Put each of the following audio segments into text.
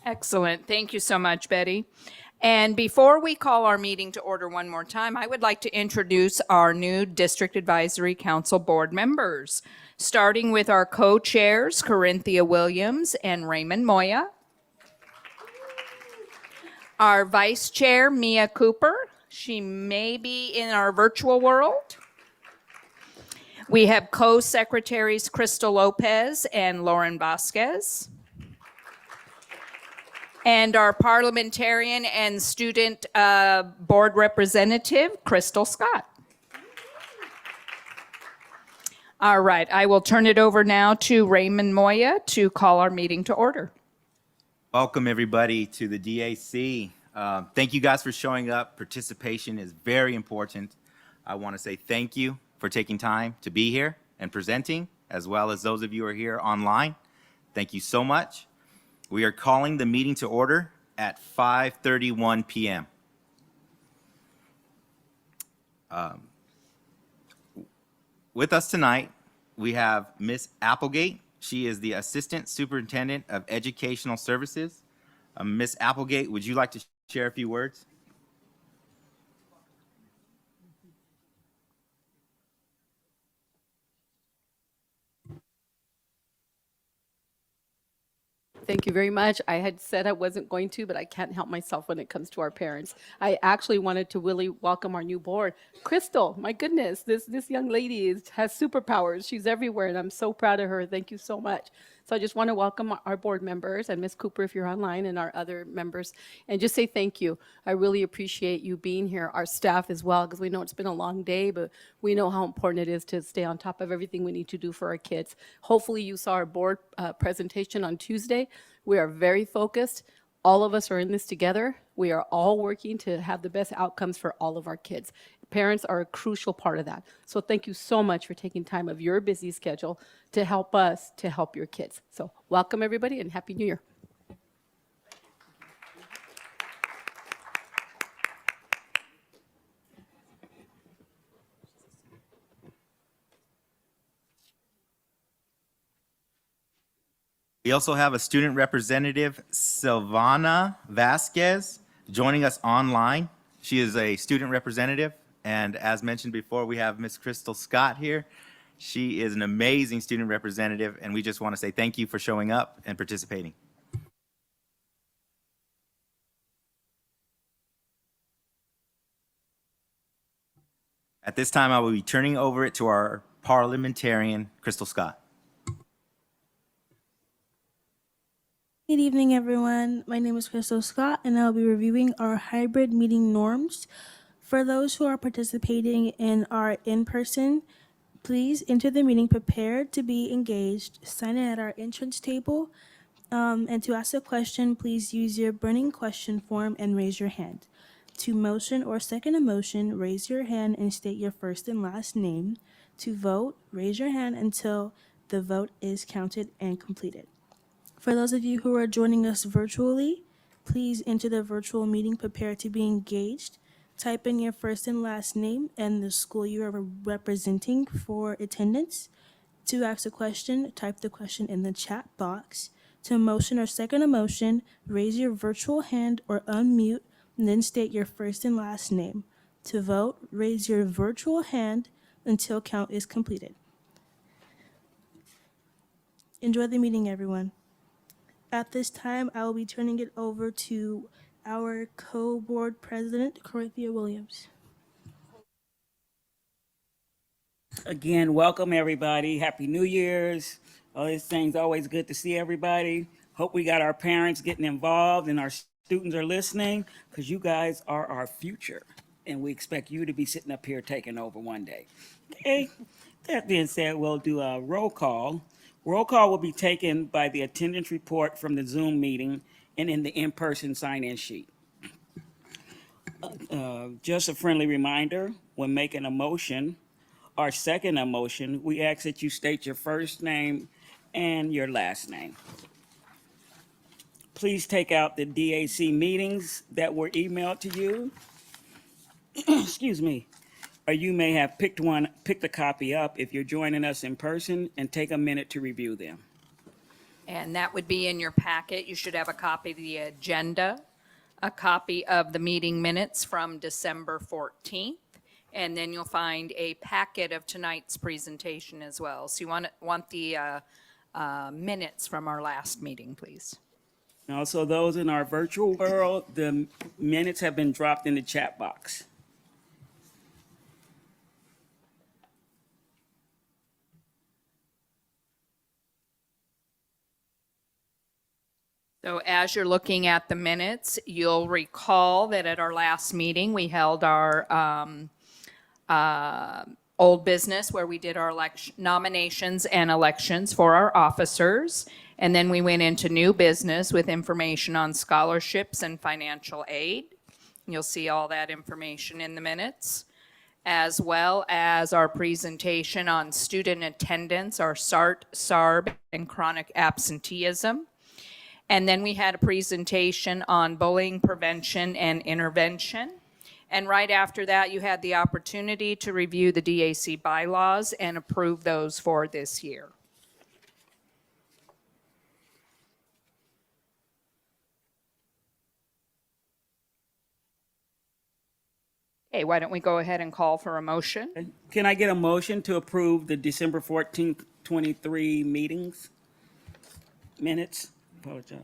Excellent. Thank you so much, Betty. And before we call our meeting to order one more time, I would like to introduce our new District Advisory Council board members, starting with our co-chairs, Corinthia Williams and Raymond Moya. Our vice chair, Mia Cooper. She may be in our virtual world. We have co-secretaries Crystal Lopez and Lauren Vasquez. And our parliamentarian and student board representative, Crystal Scott. All right, I will turn it over now to Raymond Moya to call our meeting to order. Welcome everybody to the DAC. Thank you guys for showing up. Participation is very important. I want to say thank you for taking time to be here and presenting, as well as those of you who are here online. Thank you so much. We are calling the meeting to order at 5:31 p.m. With us tonight, we have Ms. Applegate. She is the Assistant Superintendent of Educational Services. Ms. Applegate, would you like to share a few words? Thank you very much. I had said I wasn't going to, but I can't help myself when it comes to our parents. I actually wanted to really welcome our new board. Crystal, my goodness, this young lady has superpowers. She's everywhere, and I'm so proud of her. Thank you so much. So I just want to welcome our board members and Ms. Cooper, if you're online, and our other members, and just say thank you. I really appreciate you being here, our staff as well, because we know it's been a long day, but we know how important it is to stay on top of everything we need to do for our kids. Hopefully you saw our board presentation on Tuesday. We are very focused. All of us are in this together. We are all working to have the best outcomes for all of our kids. Parents are a crucial part of that. So thank you so much for taking time of your busy schedule to help us to help your kids. So welcome everybody and Happy New Year. We also have a student representative, Silvana Vasquez, joining us online. She is a student representative, and as mentioned before, we have Miss Crystal Scott here. She is an amazing student representative, and we just want to say thank you for showing up and participating. At this time, I will be turning over it to our parliamentarian, Crystal Scott. Good evening, everyone. My name is Crystal Scott, and I'll be reviewing our hybrid meeting norms. For those who are participating in our in-person, please enter the meeting prepared to be engaged, sign in at our entrance table, and to ask a question, please use your burning question form and raise your hand. To motion or second a motion, raise your hand and state your first and last name. To vote, raise your hand until the vote is counted and completed. For those of you who are joining us virtually, please enter the virtual meeting prepared to be engaged. Type in your first and last name and the school you are representing for attendance. To ask a question, type the question in the chat box. To motion or second a motion, raise your virtual hand or unmute, and then state your first and last name. To vote, raise your virtual hand until count is completed. Enjoy the meeting, everyone. At this time, I will be turning it over to our co-board president, Corinthia Williams. Again, welcome everybody. Happy New Year's. All these things, always good to see everybody. Hope we got our parents getting involved and our students are listening, because you guys are our future. And we expect you to be sitting up here taking over one day. Okay, that being said, we'll do a roll call. Roll call will be taken by the attendance report from the Zoom meeting and in the in-person sign-in sheet. Just a friendly reminder, when making a motion or second a motion, we ask that you state your first name and your last name. Please take out the DAC meetings that were emailed to you. Excuse me. Or you may have picked a copy up if you're joining us in person, and take a minute to review them. And that would be in your packet. You should have a copy of the agenda, a copy of the meeting minutes from December 14th, and then you'll find a packet of tonight's presentation as well. So you want the minutes from our last meeting, please. And also, those in our virtual world, the minutes have been dropped in the chat box. So as you're looking at the minutes, you'll recall that at our last meeting, we held our old business where we did our nominations and elections for our officers. And then we went into new business with information on scholarships and financial aid. You'll see all that information in the minutes, as well as our presentation on student attendance, our SART, SARB, and chronic absenteeism. And then we had a presentation on bullying prevention and intervention. And right after that, you had the opportunity to review the DAC bylaws and approve those for this year. Okay, why don't we go ahead and call for a motion? Can I get a motion to approve the December 14th, 23 meetings? Minutes? Apologize.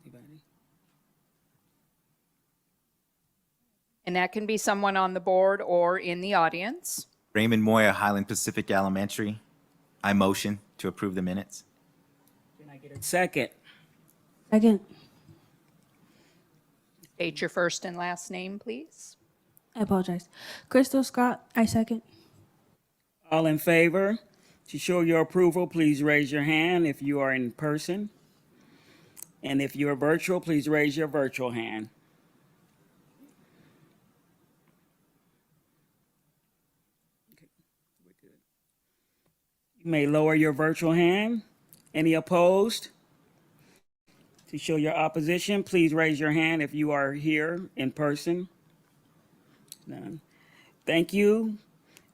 Anybody? And that can be someone on the board or in the audience. Raymond Moya, Highland Pacific Elementary. I motion to approve the minutes. Can I get a second? Second. State your first and last name, please. I apologize. Crystal Scott, I second. All in favor? To show your approval, please raise your hand if you are in person. And if you are virtual, please raise your virtual hand. You may lower your virtual hand. Any opposed? To show your opposition, please raise your hand if you are here in person. None. Thank you.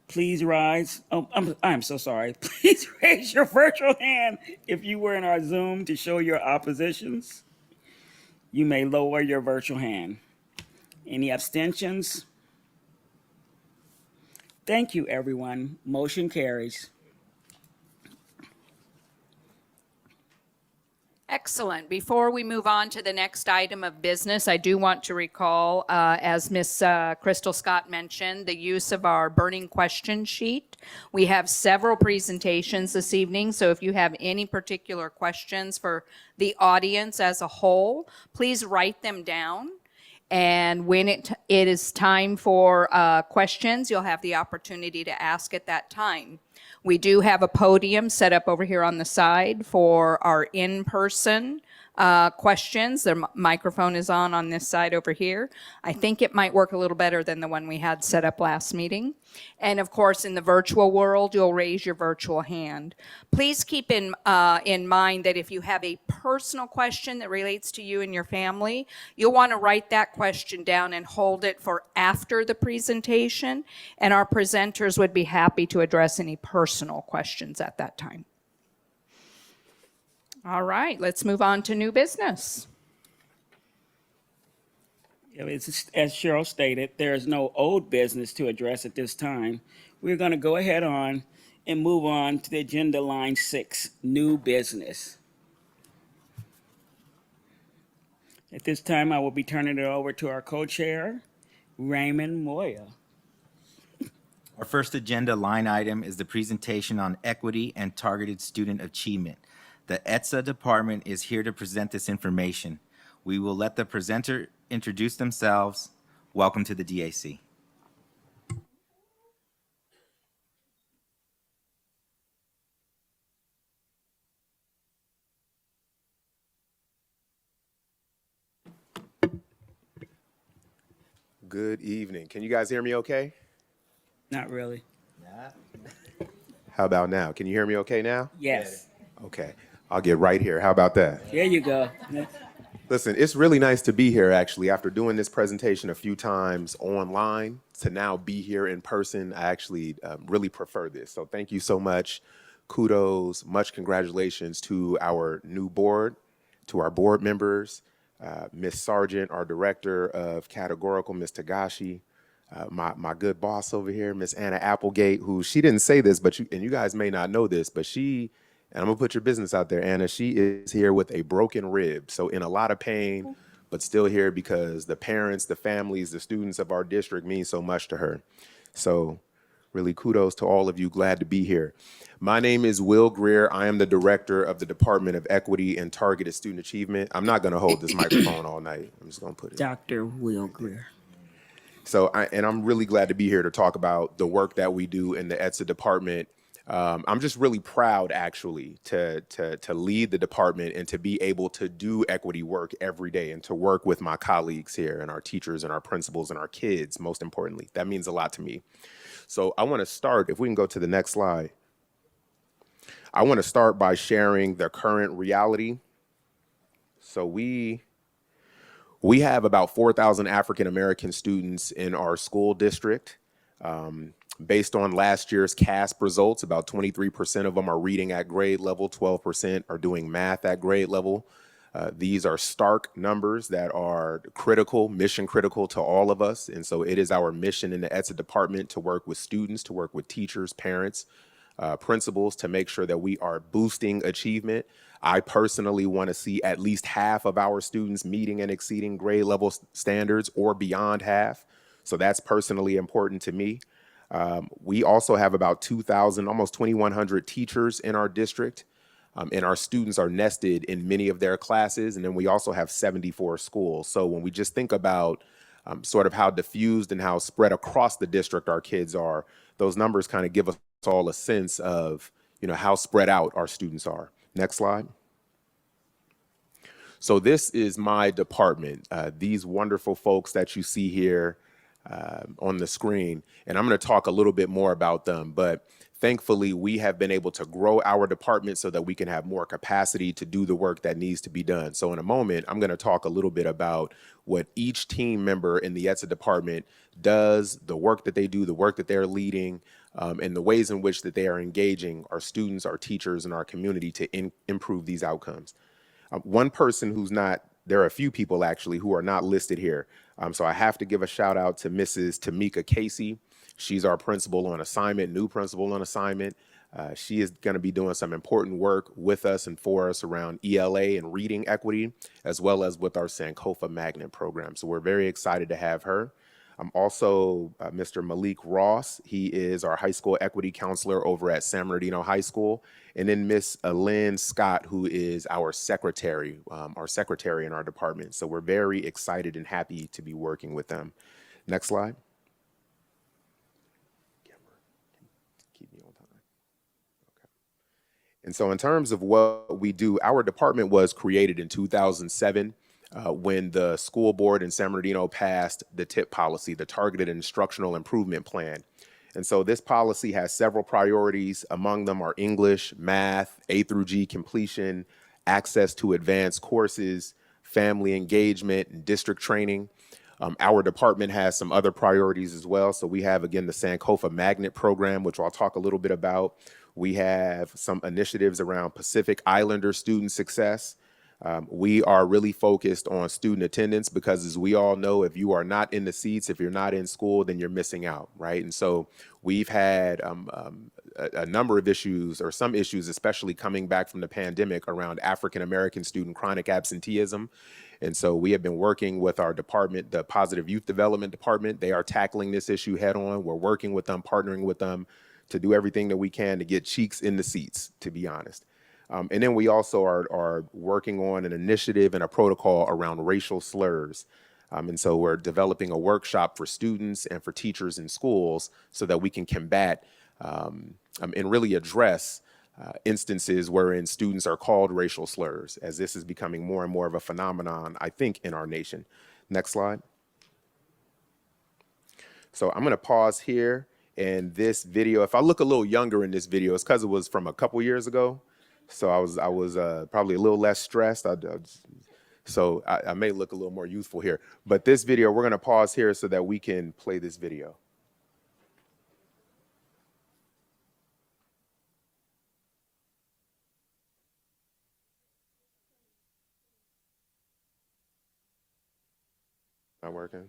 Please rise. Oh, I'm so sorry. Please raise your virtual hand if you were in our Zoom to show your oppositions. You may lower your virtual hand. Any abstentions? Thank you, everyone. Motion carries. Excellent. Before we move on to the next item of business, I do want to recall, as Ms. Crystal Scott mentioned, the use of our burning question sheet. We have several presentations this evening, so if you have any particular questions for the audience as a whole, please write them down. And when it is time for questions, you'll have the opportunity to ask at that time. We do have a podium set up over here on the side for our in-person questions. The microphone is on this side over here. I think it might work a little better than the one we had set up last meeting. And of course, in the virtual world, you'll raise your virtual hand. Please keep in mind that if you have a personal question that relates to you and your family, you'll want to write that question down and hold it for after the presentation, and our presenters would be happy to address any personal questions at that time. All right, let's move on to new business. As Cheryl stated, there is no old business to address at this time. We're going to go ahead on and move on to the agenda line 6, new business. At this time, I will be turning it over to our co-chair, Raymond Moya. Our first agenda line item is the presentation on equity and targeted student achievement. The ETSA department is here to present this information. We will let the presenter introduce themselves. Welcome to the DAC. Good evening. Can you guys hear me okay? Not really. How about now? Can you hear me okay now? Yes. Okay. I'll get right here. How about that? There you go. Listen, it's really nice to be here actually. After doing this presentation a few times online, to now be here in person, I actually really prefer this. So thank you so much kudos, much congratulations to our new board, to our board members, Ms. Sargent, our director of categorical, Ms. Tagashi, my good boss over here, Miss Anna Applegate, who she didn't say this, but you guys may not know this, but and I'm gonna put your business out there, Anna, she is here with a broken rib, so in a lot of pain, but still here because the parents, the families, the students of our district mean so much to her. So really kudos to all of you, glad to be here. My name is Will Greer. I am the director of the Department of Equity and Targeted Student Achievement. I'm not gonna hold this microphone all night. I'm just gonna put it. Dr. Will Greer. So, I'm really glad to be here to talk about the work that we do in the ETSA department. I'm just really proud, actually, to lead the department and to be able to do equity work every day and to work with my colleagues here and our teachers and our principals and our kids, most importantly. That means a lot to me. So I want to start, if we can go to the next slide. I want to start by sharing the current reality. So we have about 4,000 African American students in our school district. Based on last year's CASP results, about 23% of them are reading at grade level, 12% are doing math at grade level. These are stark numbers that are critical, mission critical to all of us. And so it is our mission in the ETSA department to work with students, to work with teachers, parents, principals, to make sure that we are boosting achievement. I personally want to see at least half of our students meeting and exceeding grade level standards or beyond half. So that's personally important to me. We also have about 2,000, almost 2,100 teachers in our district, and our students are nested in many of their classes. And then we also have 74 schools. So when we just think about sort of how diffused and how spread across the district our kids are, those numbers kind of give us all a sense of, how spread out our students are. Next slide. So this is my department, these wonderful folks that you see here on the screen, and I'm going to talk a little bit more about them, but thankfully we have been able to grow our department so that we can have more capacity to do the work that needs to be done. So in a moment, I'm going to talk a little bit about what each team member in the ETSA department does, the work that they do, the work that they're leading, and the ways in which that they are engaging our students, our teachers, and our community to improve these outcomes. One person who's not, there are a few people actually who are not listed here. So I have to give a shout out to Mrs. Tamika Casey. She's our principal on assignment, new principal on assignment. She is going to be doing some important work with us and for us around ELA and reading equity, as well as with our Sankofa Magnet program. So we're very excited to have her. Also, Mr. Malik Ross, he is our high school equity counselor over at San Bernardino High School. And then Miss Lynn Scott, who is our secretary in our department. So we're very excited and happy to be working with them. Next slide. Keep me on time. Okay. And so in terms of what we do, our department was created in 2007. When the school board in San Bernardino passed the TIP policy, the Targeted Instructional Improvement Plan. And so this policy has several priorities. Among them are English, math, A through G completion, access to advanced courses, family engagement, and district training. Our department has some other priorities as well. So we have, again, the Sankofa Magnet program, which I'll talk a little bit about. We have some initiatives around Pacific Islander student success. We are really focused on student attendance because, as we all know, if you are not in the seats, if you're not in school, then you're missing out, right? And so we've had a number of issues, or some issues, especially coming back from the pandemic, around African-American student chronic absenteeism. And so we have been working with our department, the Positive Youth Development Department. They are tackling this issue head on. We're working with them, partnering with them to do everything that we can to get cheeks in the seats, to be honest. And then we also are working on an initiative and a protocol around racial slurs. And so we're developing a workshop for students and for teachers in schools so that we can combat and really address instances wherein students are called racial slurs, as this is becoming more and more of a phenomenon, I think, in our nation. Next slide. So I'm going to pause here. And this video, if I look a little younger in this video, it's because it was from a couple years ago. So I was probably a little less stressed. So I may look a little more youthful here. But this video, we're going to pause here so that we can play this video. Not working?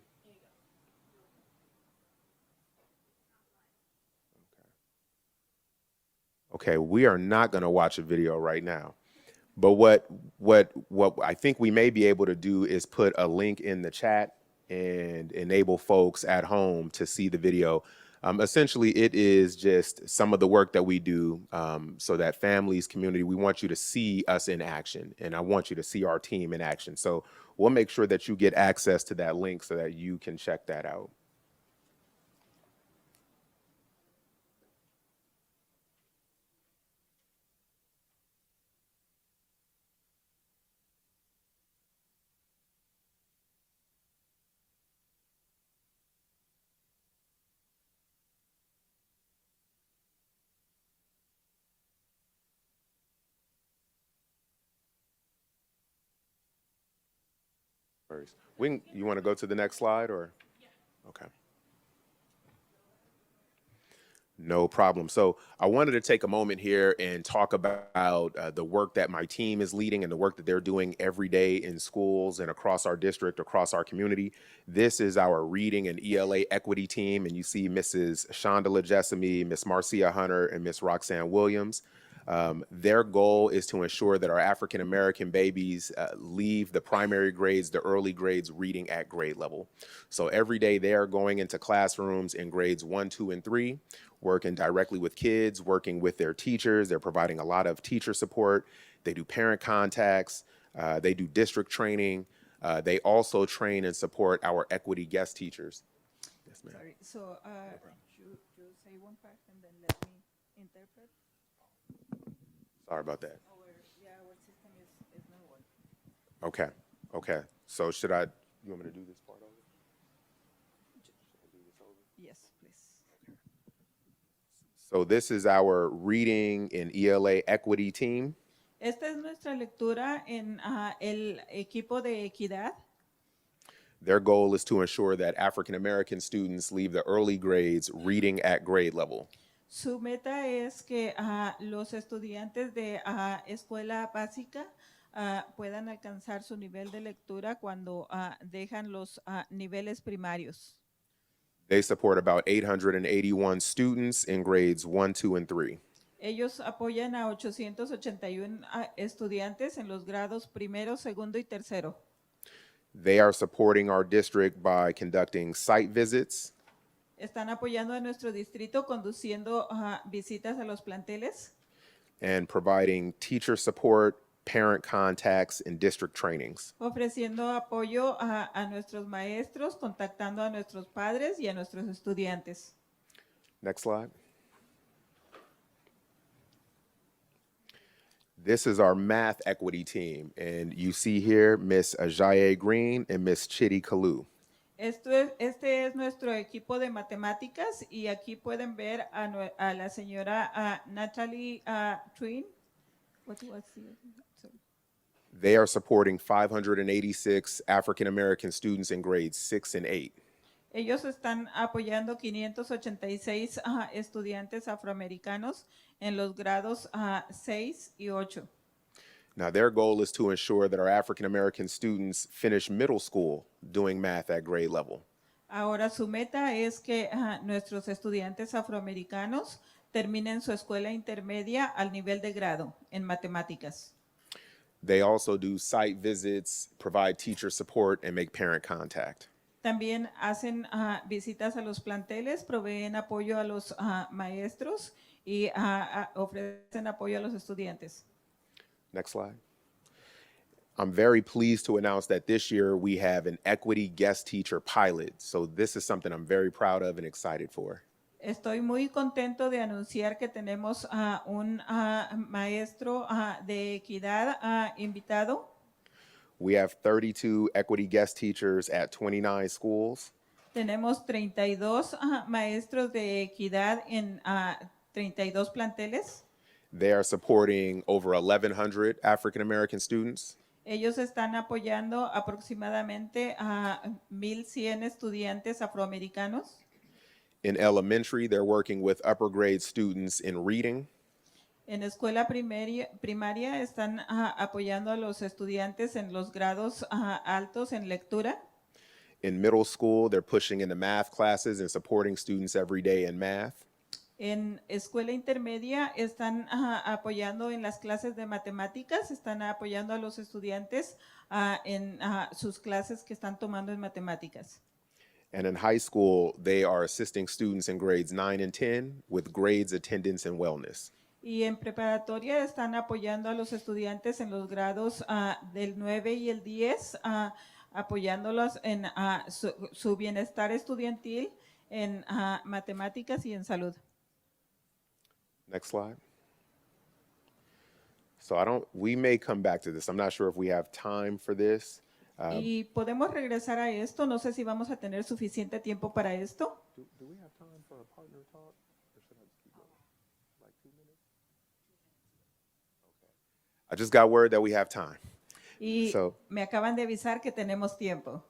Okay, we are not going to watch a video right now. But what I think we may be able to do is put a link in the chat and enable folks at home to see the video. Essentially, it is just some of the work that we do so that families, community, we want you to see us in action, and I want you to see our team in action. So we'll make sure that you get access to that link so that you can check that out. You want to go to the next slide or? Okay. No problem. So I wanted to take a moment here and talk about the work that my team is leading and the work that they're doing every day in schools and across our district, across our community. This is our reading and ELA equity team, and you see Mrs. Shonda Jessamy, Miss Marcia Hunter, and Miss Roxanne Williams. Their goal is to ensure that our African American babies leave the primary grades, the early grades, reading at grade level. So every day they are going into classrooms in grades 1, 2, and 3, working directly with kids, working with their teachers. They're providing a lot of teacher support. They do parent contacts. They do district training. They also train and support our equity guest teachers. Yes, ma'am. Sorry, so you say one part and then let me interpret? Sorry about that. Our system is not working. Okay. Okay. So you want me to do this part over? Yes, please. So this is our reading and ELA equity team. Esta es nuestra lectura en el equipo de equidad. Their goal is to ensure that African American students leave the early grades reading at grade level. Su meta es que los estudiantes de escuela básica puedan alcanzar su nivel de lectura cuando dejan los niveles primarios. They support about 881 students in grades 1, 2, and 3. Ellos apoyan a 881 estudiantes en los grados primero, segundo y tercero. They are supporting our district by conducting site visits, Están apoyando a nuestro distrito conduciendo visitas a los planteles and providing teacher support, parent contacts, and district trainings. ofreciendo apoyo a nuestros maestros, contactando a nuestros padres y a nuestros estudiantes. Next slide. This is our math equity team, and you see here Miss Ajaye Green and Miss Chitty Kalu. Este es nuestro equipo de matemáticas y aquí pueden ver a la señora Natalie Twin. What was sorry. They are supporting 586 African American students in grades 6 and 8. Ellos están apoyando 586 estudiantes afroamericanos en los grados 6 y 8. Now, their goal is to ensure that our African American students finish middle school doing math at grade level. Ahora su meta es que nuestros estudiantes afroamericanos terminen su escuela intermedia al nivel de grado en matemáticas. They also do site visits, provide teacher support, and make parent contact. También hacen visitas a los planteles, proveen apoyo a los maestros y ofrecen apoyo a los estudiantes. Next slide. I'm very pleased to announce that this year we have an equity guest teacher pilot. So this is something I'm very proud of and excited for. Estoy muy contento de anunciar que tenemos un maestro de equidad invitado. We have 32 equity guest teachers at 29 schools. Tenemos 32 maestros de equidad en 32 planteles. They are supporting over 1,100 African American students. Ellos están apoyando aproximadamente a 1,100 estudiantes afroamericanos. In elementary, they're working with upper grade students in reading. En escuela primaria están apoyando a los estudiantes en los grados altos en lectura. In middle school, they're pushing into math classes and supporting students every day in math. En escuela intermedia están apoyando en las clases de matemáticas, están apoyando a los estudiantes en sus clases que están tomando en matemáticas. And in high school, they are assisting students in grades 9 and 10 with grades, attendance, and wellness. Y en preparatoria están apoyando a los estudiantes en los grados del 9 y el 10, apoyándolos en su bienestar estudiantil, en matemáticas y en salud. Next slide. So we may come back to this. I'm not sure if we have time for this. Y podemos regresar a esto. No sé si vamos a tener suficiente tiempo para esto. Do we have time for a partner talk? Or should I just keep going? Like 2 minutes? Okay. I just got word that we have time. Y So- me acaban de avisar que tenemos tiempo.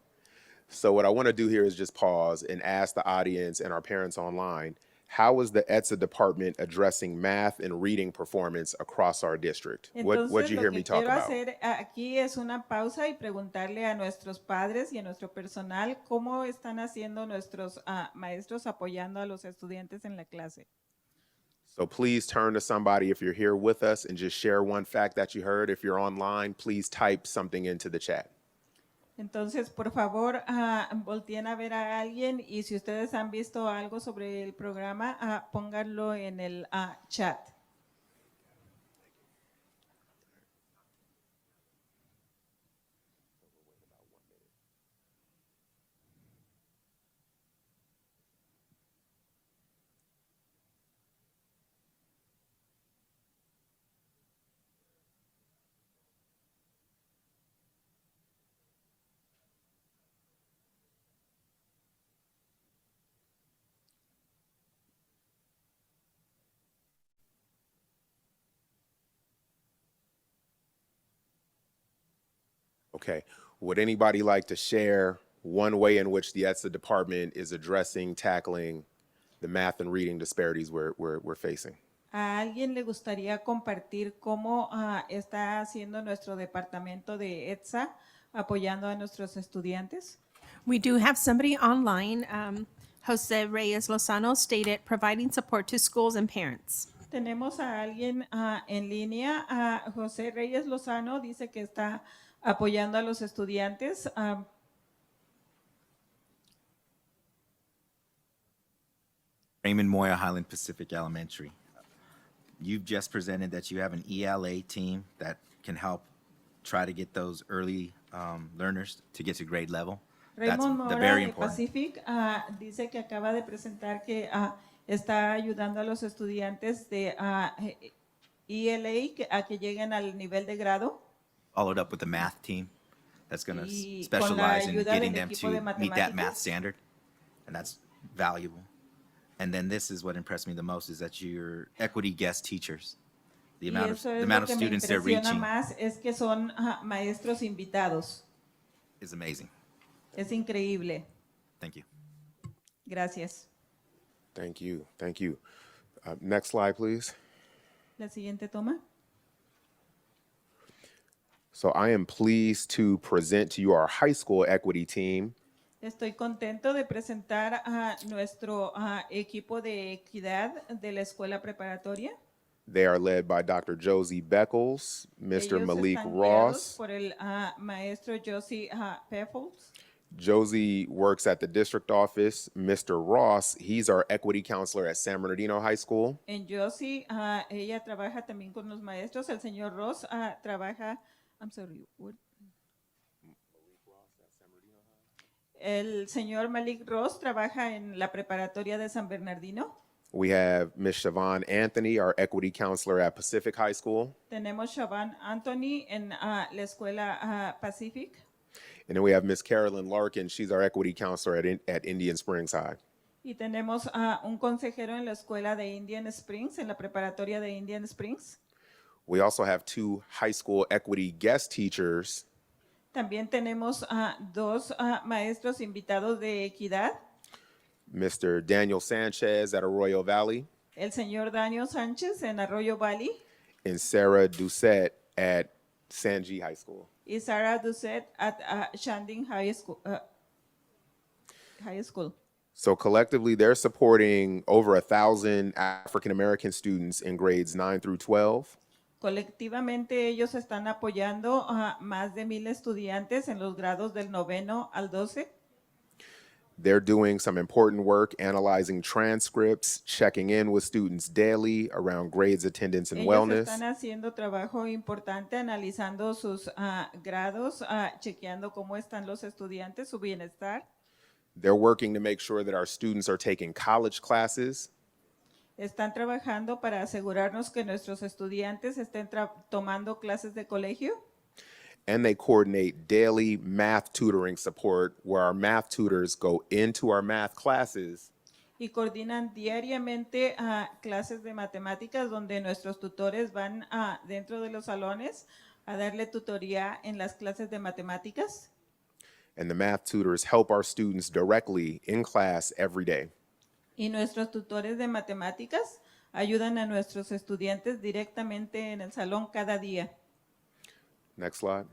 So what I want to do here is just pause and ask the audience and our parents online, how is the ETSA department addressing math and reading performance across our district? What Entonces, did you lo hear que me talk quiero about? hacer aquí es una pausa y preguntarle a nuestros padres y a nuestro personal cómo están haciendo nuestros maestros apoyando a los estudiantes en la clase. So please turn to somebody if you're here with us and just share one fact that you heard. If you're online, please type something into the chat. Entonces, por favor, volteen a ver a alguien y si ustedes han visto algo sobre el programa, pónganlo en el chat. Okay. Would anybody like to share one way in which the ETSA department is addressing, tackling the math and reading disparities we're facing? ¿A alguien le gustaría compartir cómo está haciendo nuestro departamento de ETSA apoyando a nuestros estudiantes? We do have somebody online. Jose Reyes Lozano stated providing support to schools and parents. Tenemos a alguien en línea, a José Reyes Lozano, dice que está apoyando a los estudiantes. Raymond Moya, Highland Pacific Elementary. You've just presented that you have an ELA team that can help try to get those early learners to get to grade level. That's Raymond Mora very de important. Pacific dice que acaba de presentar que está ayudando a los estudiantes de ELA a que lleguen al nivel de grado. Followed up with the math team that's going to Y specialize con in la ayuda getting del them equipo de to meet that matemáticas. math standard. And that's valuable. And then this is what impressed me the most is that you're equity guest teachers. The Y amount eso of, es the amount lo of que me students they're impresiona reaching más, es que son maestros invitados. is amazing. Es increíble. Thank you. Gracias. Thank you. Thank you. Next slide, please. La siguiente toma. So I am pleased to present to you our high school equity team. Estoy contento de presentar a nuestro equipo de equidad de la escuela preparatoria. They are led by Dr. Josie Beckles, Mr. Ellos Malik están guiados Ross. por el maestro Josie Peffels. Josie works at the district office. Mr. Ross, he's our equity counselor at San Bernardino High School. En Josie, ella trabaja también con los maestros. El señor Ross trabaja, I'm sorry, what? El señor Malik Ross trabaja en la preparatoria de San Bernardino. We have Miss Siobhan Anthony, our equity counselor at Pacific High School. Tenemos Siobhan Anthony en la escuela Pacific. And then we have Miss Carolyn Larkin. She's our equity counselor at Indian Springs High. Y tenemos un consejero en la escuela de Indian Springs, en la preparatoria de Indian Springs. We also have 2 high school equity guest teachers. También tenemos dos maestros invitados de equidad. Mr. Daniel Sanchez at Arroyo Valley El señor Daniel Sánchez en Arroyo Valley and Sarah Doucette at Sanji High School. y Sarah Doucette at Shanding High School. High School. So collectively, they're supporting over 1,000 African American students in grades 9 through 12. Colectivamente ellos están apoyando a más de 1,000 estudiantes en los grados del 9º al 12. They're doing some important work analyzing transcripts, checking in with students daily around grades, attendance, and Ellos wellness. están haciendo trabajo importante analizando sus grados, chequeando cómo están los estudiantes, su bienestar. They're working to make sure that our students are taking college classes. Están trabajando para asegurarnos que nuestros estudiantes estén tomando clases de colegio. And they coordinate daily math tutoring support where our math tutors go into our math classes Y coordinan diariamente clases de matemáticas donde nuestros tutores van dentro de los salones a darle tutoría en las clases de matemáticas. and the math tutors help our students directly in class every day. Y nuestros tutores de matemáticas ayudan a nuestros estudiantes directamente en el salón cada día. Next slide.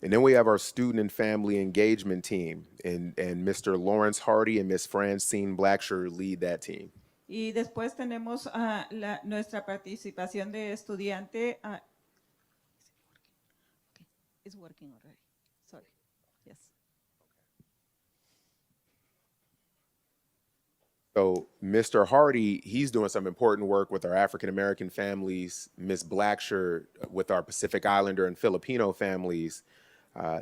And then we have our student and family engagement team, and Mr. Lawrence Hardy and Miss Francine Blacksher lead that team. Y después tenemos nuestra participación de estudiante. It's working already. Sorry. Yes. So Mr. Hardy, he's doing some important work with our African-American families, Miss Blacksher with our Pacific Islander and Filipino families.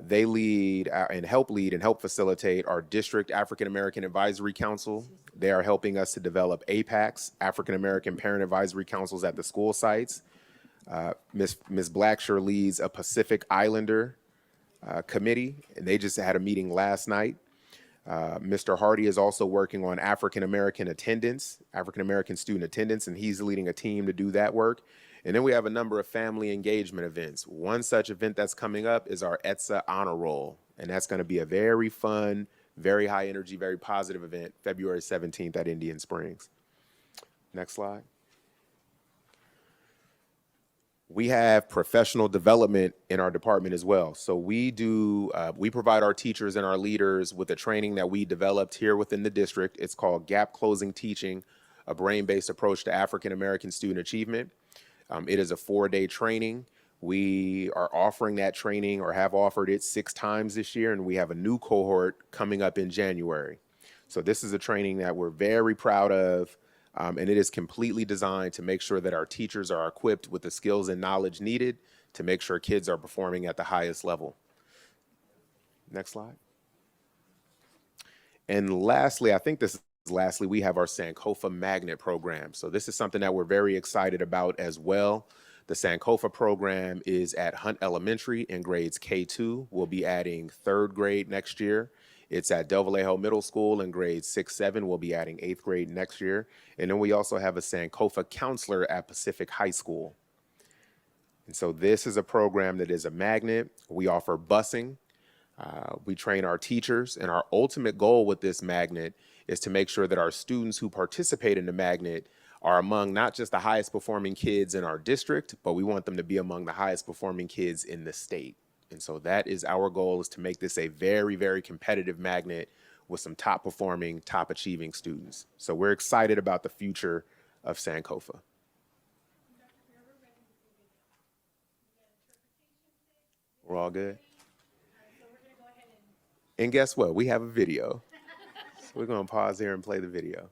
They lead and help facilitate our district African-American Advisory Council. They are helping us to develop APACs, African-American Parent Advisory Councils at the school sites. Ms. Blacksher leads a Pacific Islander committee, and they just had a meeting last night. Mr. Hardy is also working on African-American student attendance, and he's leading a team to do that work. And then we have a number of family engagement events. One such event that's coming up is our ETSA Honor Roll, and that's going to be a very fun, very high energy, very positive event, February 17th at Indian Springs. Next slide. We have professional development in our department as well. So we provide our teachers and our leaders with the training that we developed here within the district. It's called Gap Closing Teaching, a brain-based approach to African-American student achievement. It is a 4-day training. We are offering that training, or have offered it, 6 times this year, and we have a new cohort coming up in January. So this is a training that we're very proud of. And it is completely designed to make sure that our teachers are equipped with the skills and knowledge needed to make sure kids are performing at the highest level. Next slide. And lastly, we have our Sankofa Magnet program. So this is something that we're very excited about as well. The Sankofa program is at Hunt Elementary in grades K2. We'll be adding 3rd grade next year. It's at Del Vallejo Middle School in grades 6-7. We'll be adding 8th grade next year. And then we also have a Sankofa counselor at Pacific High School. And so this is a program that is a magnet. We offer busing. We train our teachers. And our ultimate goal with this magnet is to make sure that our students who participate in the magnet are among not just the highest performing kids in our district, but we want them to be among the highest performing kids in the state. And so that is our goal, is to make this a very, very competitive magnet with some top performing, top achieving students. So we're excited about the future of Sankofa. We're all good? And guess what? We have a video. So we're going to pause here and play the video.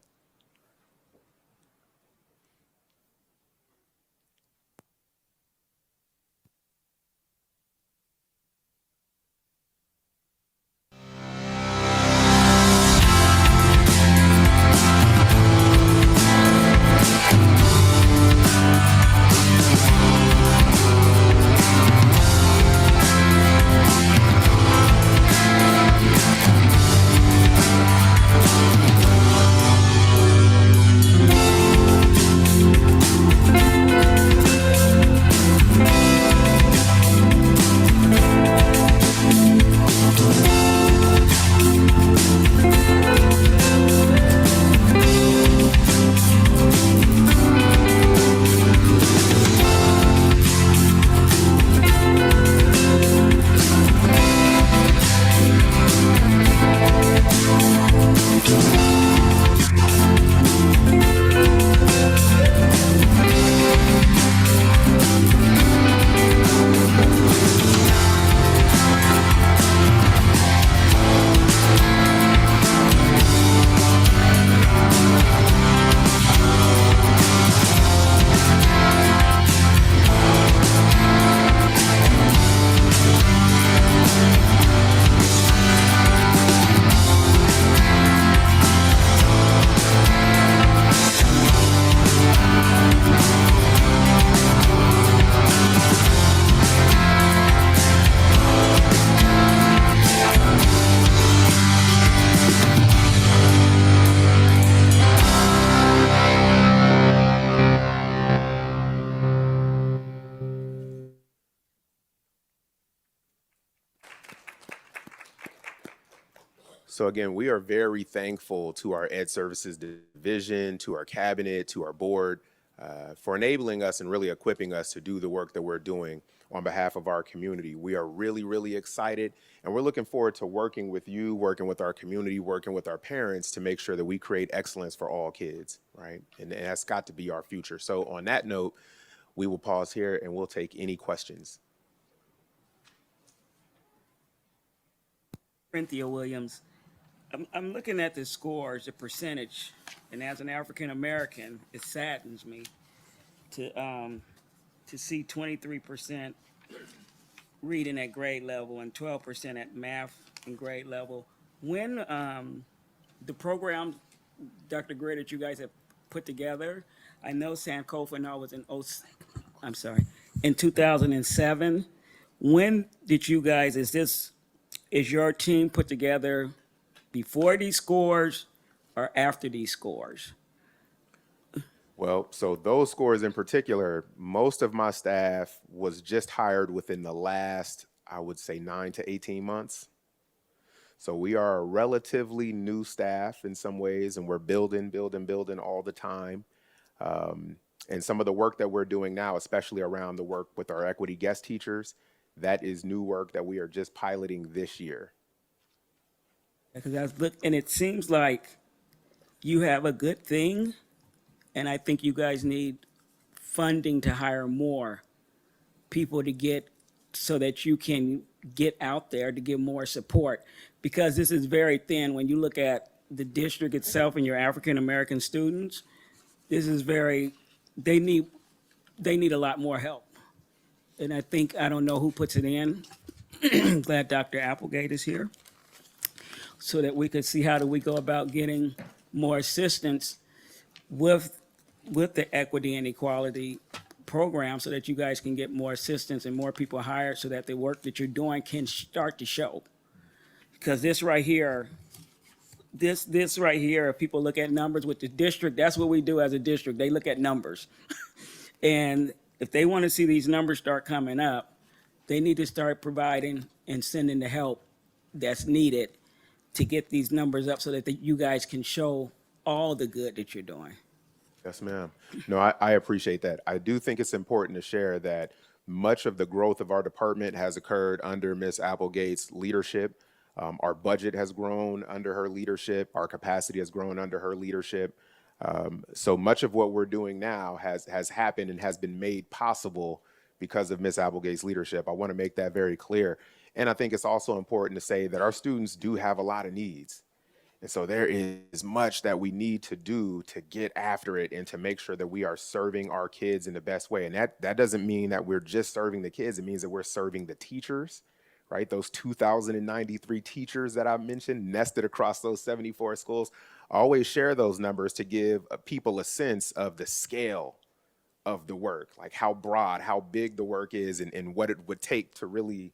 So again, we are very thankful to our Ed Services Division, to our cabinet, to our board, for enabling us and really equipping us to do the work that we're doing on behalf of our community. We are really, really excited, and we're looking forward to working with you, working with our community, working with our parents to make sure that we create excellence for all kids, right? And that's got to be our future. So on that note, we will pause here and we'll take any questions. Cynthia Williams. I'm looking at the scores, the percentage, and as an African American, it saddens me to see 23% reading at grade level and 12% at math and grade level. When the program, Dr. Greer, that you guys have put together, I know Sankofa and all was in 2007. When did you guys, is your team put together before these scores or after these scores? Well, so those scores in particular, most of my staff was just hired within the last, I would say, 9 to 18 months. So we are a relatively new staff in some ways, and we're building all the time. And some of the work that we're doing now, especially around the work with our equity guest teachers, that is new work that we are just piloting this year. Because I was and it seems like you have a good thing, and I think you guys need funding to hire more people to get, so that you can get out there to give more support, because this is very thin. When you look at the district itself and your African American students, this is very, they need a lot more help. And I think, I don't know who puts it in. I'm glad Dr. Applegate is here, so that we could see how do we go about getting more assistance with the equity and equality program, so that you guys can get more assistance and more people hired, so that the work that you're doing can start to show. Because this right here, if people look at numbers with the district, that's what we do as a district. They look at numbers. And if they want to see these numbers start coming up, they need to start providing and sending the help that's needed to get these numbers up, so that you guys can show all the good that you're doing. Yes, ma'am. No, I appreciate that. I do think it's important to share that much of the growth of our department has occurred under Ms. Applegate's leadership. Our budget has grown under her leadership. Our capacity has grown under her leadership. So much of what we're doing now has happened and has been made possible because of Ms. Applegate's leadership. I want to make that very clear. And I think it's also important to say that our students do have a lot of needs. And so there is much that we need to do to get after it and to make sure that we are serving our kids in the best way. And that doesn't mean that we're just serving the kids. It means that we're serving the teachers, right? Those 2,093 teachers that I mentioned nested across those 74 schools. I always share those numbers to give people a sense of the scale of the work, like how broad, how big the work is, and what it would take to really,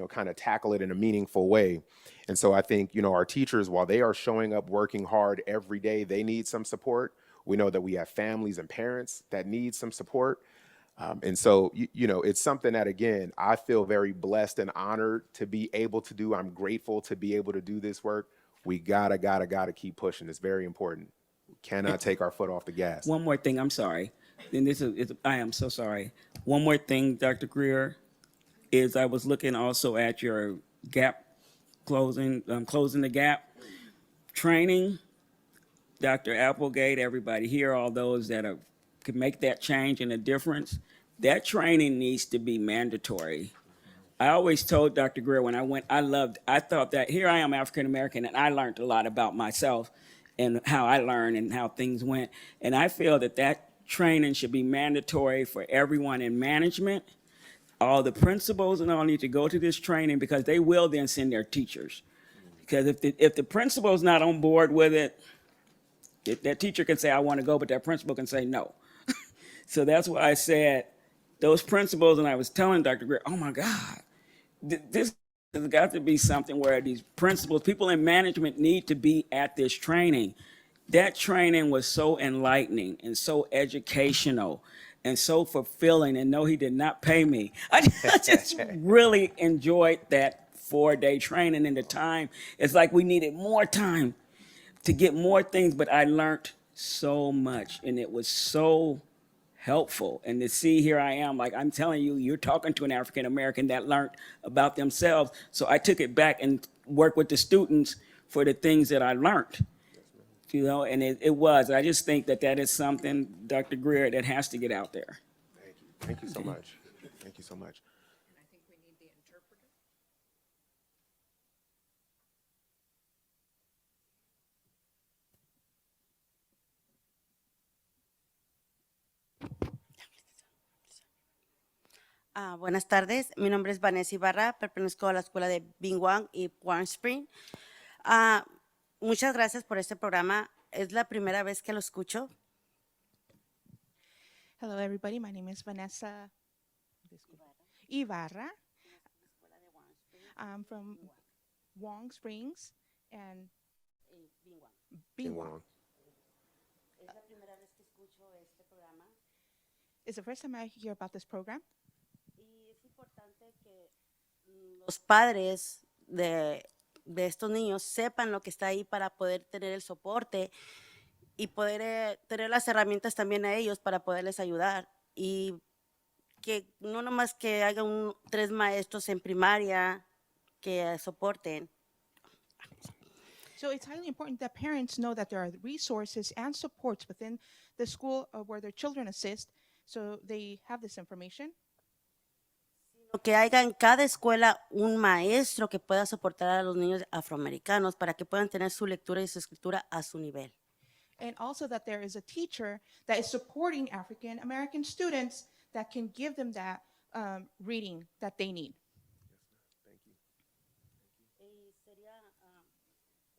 kind of tackle it in a meaningful way. And so I think, our teachers, while they are showing up working hard every day, they need some support. We know that we have families and parents that need some support. And so, it's something that, again, I feel very blessed and honored to be able to do. I'm grateful to be able to do this work. We gotta keep pushing. It's very important. We cannot take our foot off the gas. One more thing, I'm sorry. And I am so sorry. One more thing, Dr. Greer, is I was looking also at your gap closing the gap training. Dr. Applegate, everybody here, all those that can make that change and a difference, that training needs to be mandatory. I always told Dr. Greer when I went, I thought that here I am African American, and I learned a lot about myself and how I learned and how things went. And I feel that training should be mandatory for everyone in management. All the principals and all need to go to this training, because they will then send their teachers. Because if the principal's not on board with it, that teacher can say, I want to go, but that principal can say no. So that's why I said those principals, and I was telling Dr. Greer, oh my God, this has got to be something where these principals, people in management need to be at this training. That training was so enlightening and so educational and so fulfilling. And no, he did not pay me. I just really enjoyed that 4-day training, and the time, it's like we needed more time to get more things, but I learned so much, and it was so helpful. And to see here I am, like I'm telling you, you're talking to an African American that learned about themselves. So I took it back and worked with the students for the things that I learned. You know, and it was. I just think that that is something, Dr. Greer, that has to get out there. Thank you. Thank you so much. Thank you so much. Buenas tardes, mi nombre es Vanessa Ibarra, pertenezco a la escuela de Bingwang y Warm Spring. Muchas gracias por este programa, es la primera vez que lo escucho. Hello, everybody. My name is Vanessa Ibarra. I'm from Wong Springs and Bingwang. Es la primera vez que escucho este programa It's the first time I hear about this program. y es importante que los padres de estos niños sepan lo que está ahí para poder tener el soporte y poder tener las herramientas también a ellos para poderles ayudar y que no nomás que haya 3 maestros en primaria que soporten. So it's highly important that parents know that there are resources and supports within the school where their children assist, so they have this information. Que haya en cada escuela un maestro que pueda soportar a los niños afroamericanos para que puedan tener su lectura y su escritura a su nivel. And also that there is a teacher that is supporting African American students that can give them that reading that they need.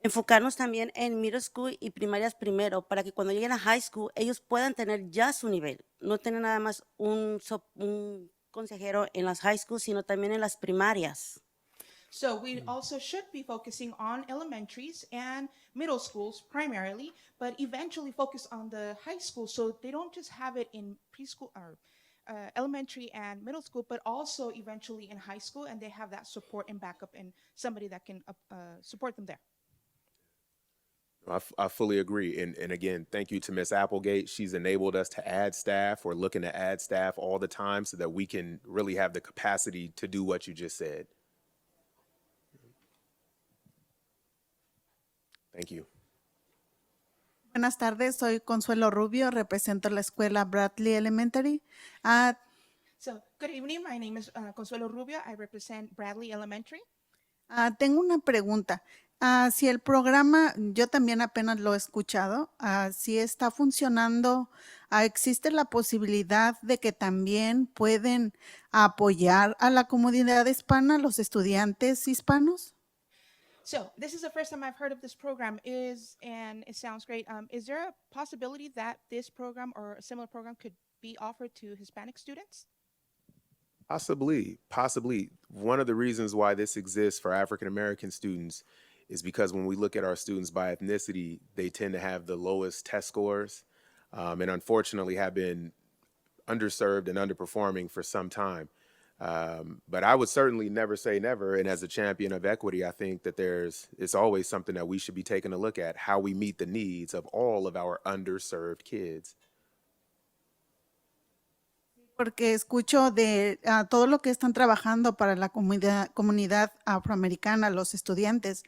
Enfocarnos también en middle school y primarias primero para que cuando lleguen a high school ellos puedan tener ya su nivel. No tener nada más un consejero en las high school, sino también en las primarias. So we also should be focusing on elementaries and middle schools primarily, but eventually focus on the high school so they don't just have it in preschool or elementary and middle school, but also eventually in high school, and they have that support and backup and somebody that can support them there. I fully agree. And again, thank you to Ms. Applegate. She's enabled us to add staff. We're looking to add staff all the time so that we can really have the capacity to do what you just said. Thank you. Buenas tardes, soy Consuelo Rubio, represento la escuela Bradley Elementary. So good evening, my name is Consuelo Rubio. I represent Bradley Elementary. Tengo una pregunta. Si el programa, yo también apenas lo he escuchado, si está funcionando, ¿existe la posibilidad de que también pueden apoyar a la comunidad hispana, los estudiantes hispanos? So this is the first time I've heard of this program and it sounds great. Is there a possibility that this program or a similar program could be offered to Hispanic students? Possibly. One of the reasons why this exists for African American students is because when we look at our students by ethnicity, they tend to have the lowest test scores and unfortunately have been underserved and underperforming for some time. But I would certainly never say never. And as a champion of equity, I think that it's always something that we should be taking a look at, how we meet the needs of all of our underserved kids. Porque escucho de todo lo que están trabajando para la comunidad afroamericana, los estudiantes.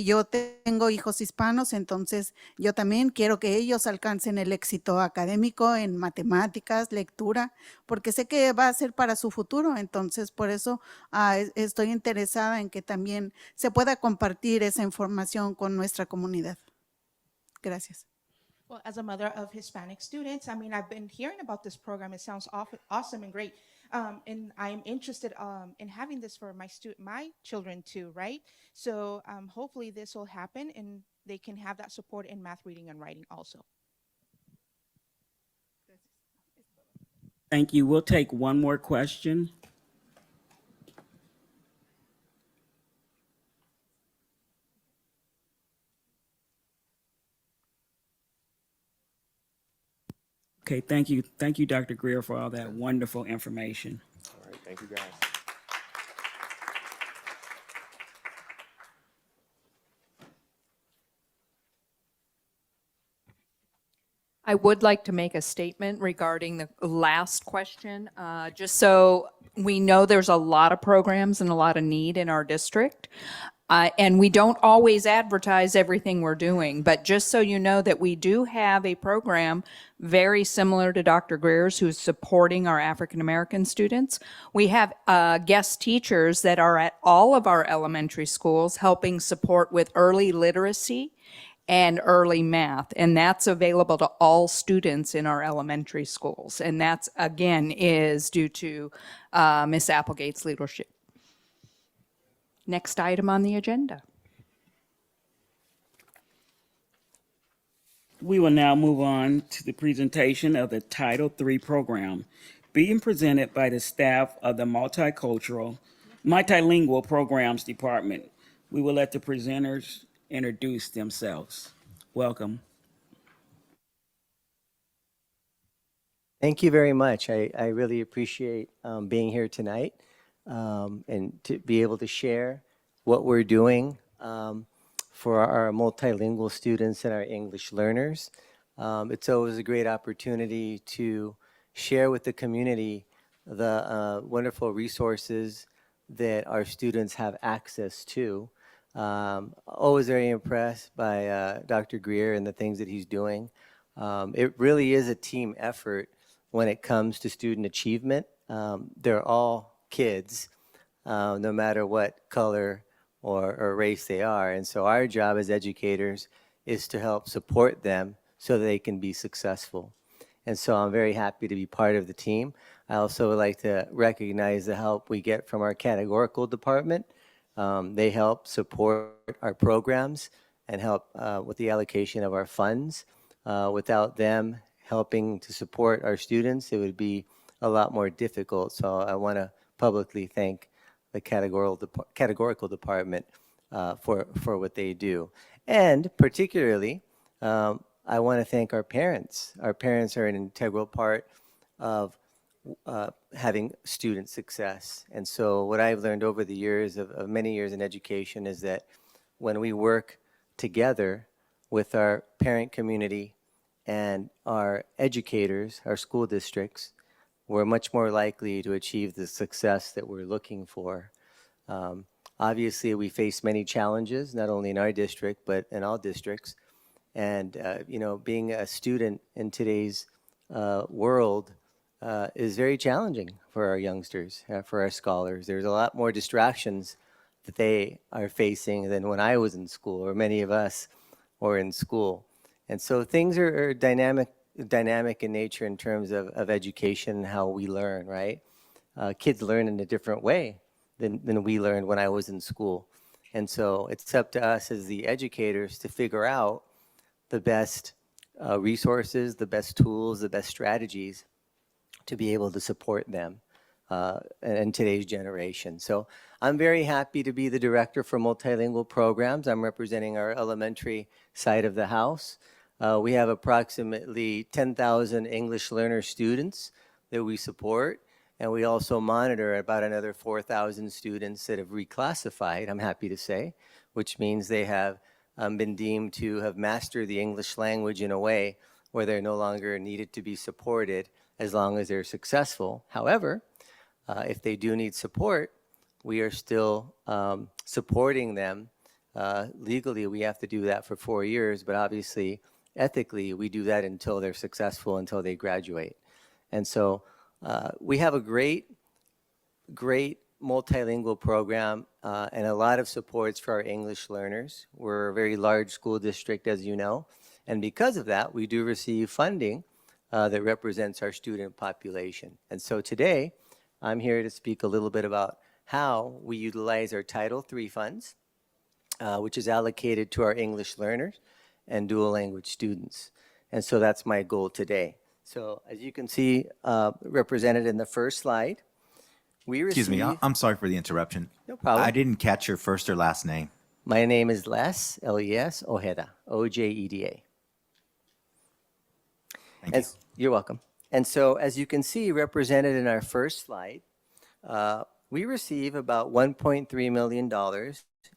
Yo tengo hijos hispanos, entonces yo también quiero que ellos alcancen el éxito académico en matemáticas, lectura, porque sé que va a ser para su futuro. Entonces, por eso estoy interesada en que también se pueda compartir esa información con nuestra comunidad. Gracias. Well, as a mother of Hispanic students, I mean, I've been hearing about this program. It sounds awesome and great. And I'm interested in having this for my children too, right? So hopefully this will happen and they can have that support in math, reading, and writing also. Thank you. We'll take one more question. Okay, thank you. Thank you, Dr. Greer, for all that wonderful information. All right, thank you guys. I would like to make a statement regarding the last question, just so we know there's a lot of programs and a lot of need in our district. And we don't always advertise everything we're doing, but just so you know that we do have a program very similar to Dr. Greer's who's supporting our African-American students. We have guest teachers that are at all of our elementary schools helping support with early literacy and early math, and that's available to all students in our elementary schools. And that's, again, is due to Ms. Applegate's leadership. Next item on the agenda. We will now move on to the presentation of the Title III program being presented by the staff of the Multilingual Programs Department. We will let the presenters introduce themselves. Welcome. Thank you very much. I really appreciate being here tonight and to be able to share what we're doing for our multilingual students and our English learners. It's always a great opportunity to share with the community the wonderful resources that our students have access to. Always very impressed by Dr. Greer and the things that he's doing. It really is a team effort when it comes to student achievement. They're all kids, no matter what color or race they are. And so our job as educators is to help support them so that they can be successful. And so I'm very happy to be part of the team. I also would like to recognize the help we get from our categorical department. They help support our programs and help with the allocation of our funds. Without them helping to support our students, it would be a lot more difficult. So I want to publicly thank the categorical department for what they do. And particularly, I want to thank our parents. Our parents are an integral part of having student success. And so what I've learned over the years of many years in education is that when we work together with our parent community and our educators, our school districts, we're much more likely to achieve the success that we're looking for. Obviously, we face many challenges, not only in our district, but in all districts. And, you know, being a student in today's world is very challenging for our youngsters, for our scholars. There's a lot more distractions that they are facing than when I was in school, or many of us were in school. And so things are dynamic in nature in terms of education and how we learn, right? Kids learn in a different way than we learned when I was in school. And so it's up to us as the educators to figure out the best resources, the best tools, the best strategies to be able to support them in today's generation. So I'm very happy to be the director for multilingual programs. I'm representing our elementary side of the house. We have approximately 10,000 English learner students that we support, and we also monitor about another 4,000 students that have reclassified, I'm happy to say, which means they have been deemed to have mastered the English language in a way where they're no longer needed to be supported as long as they're successful. However, if they do need support, we are still supporting them. Legally, we have to do that for 4 years, but obviously, ethically, we do that until they're successful, until they graduate. And so we have a great multilingual program and a lot of supports for our English learners. We're a very large school district, as you know, and because of that, we do receive funding that represents our student population. And so today, I'm here to speak a little bit about how we utilize our Title III funds, which is allocated to our English learners and dual language students. And so that's my goal today. So as you can see, represented in the first slide, we receive... Excuse me, I'm sorry for the interruption. No problem. I didn't catch your first or last name. My name is Les, L-E-S, Ojeda, O-J-E-D-A. Thank you. You're welcome. And so as you can see, represented in our first slide, we receive about $1.3 million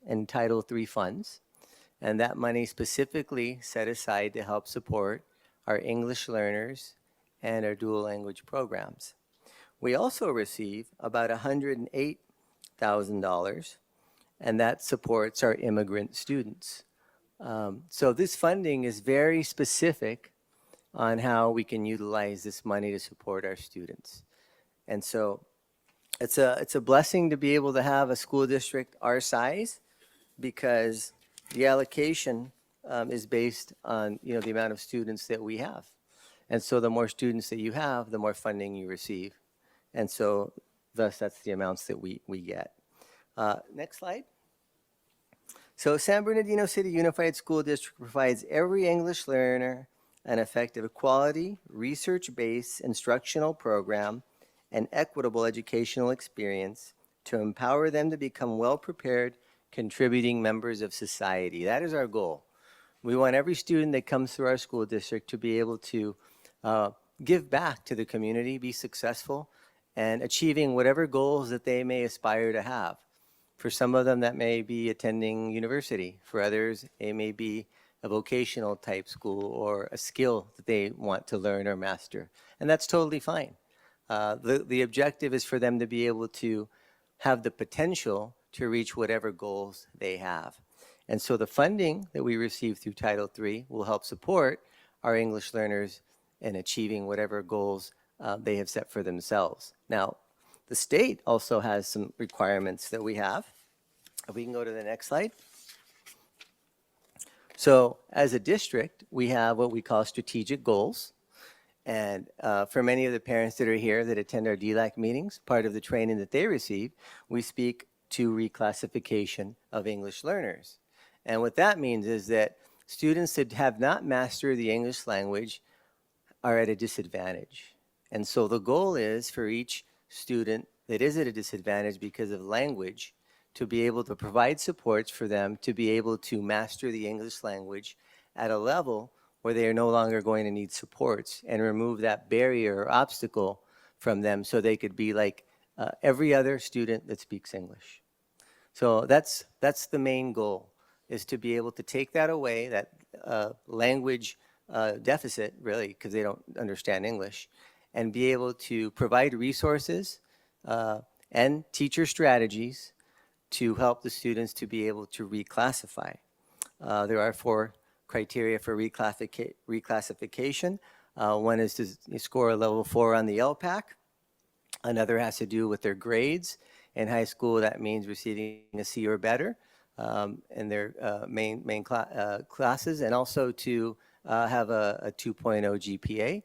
in Title III funds, and that money specifically set aside to help support our English learners, and our dual language programs. We also receive about $108,000, and that supports our immigrant students. So this funding is very specific on how we can utilize this money to support our students. And so it's a blessing to be able to have a school district our size, because the allocation is based on, you know, the amount of students that we have. And so the more students that you have, the more funding you receive. And so thus that's the amounts that we get. Next slide. So San Bernardino City Unified School District provides every English learner an effective quality, research-based instructional program and equitable educational experience to empower them to become well-prepared, contributing members of society. That is our goal. We want every student that comes through our school district to be able to give back to the community, be successful, and achieving whatever goals that they may aspire to have. For some of them, that may be attending university. For others, it may be a vocational type school or a skill that they want to learn or master. And that's totally fine. The objective is for them to be able to have the potential to reach whatever goals they have. And so the funding that we receive through Title III will help support our English learners in achieving whatever goals they have set for themselves. Now, the state also has some requirements that we have. If we can go to the next slide. So as a district, we have what we call strategic goals. And for many of the parents that are here that attend our DLAC meetings, part of the training that they receive, we speak to reclassification of English learners. And what that means is that students that have not mastered the English language are at a disadvantage. And so the goal is for each student that is at a disadvantage because of language to be able to provide supports for them to be able to master the English language at a level where they are no longer going to need supports, and remove that barrier or obstacle from them so they could be like every other student that speaks English. So that's the main goal, is to be able to take that away, that language deficit, really, because they don't understand English, and be able to provide resources and teacher strategies to help the students to be able to reclassify. There are 4 criteria for reclassification. One is to score a level 4 on the LPAC. Another has to do with their grades. In high school, that means receiving a C or better in their main classes, and also to have a 2.0 GPA.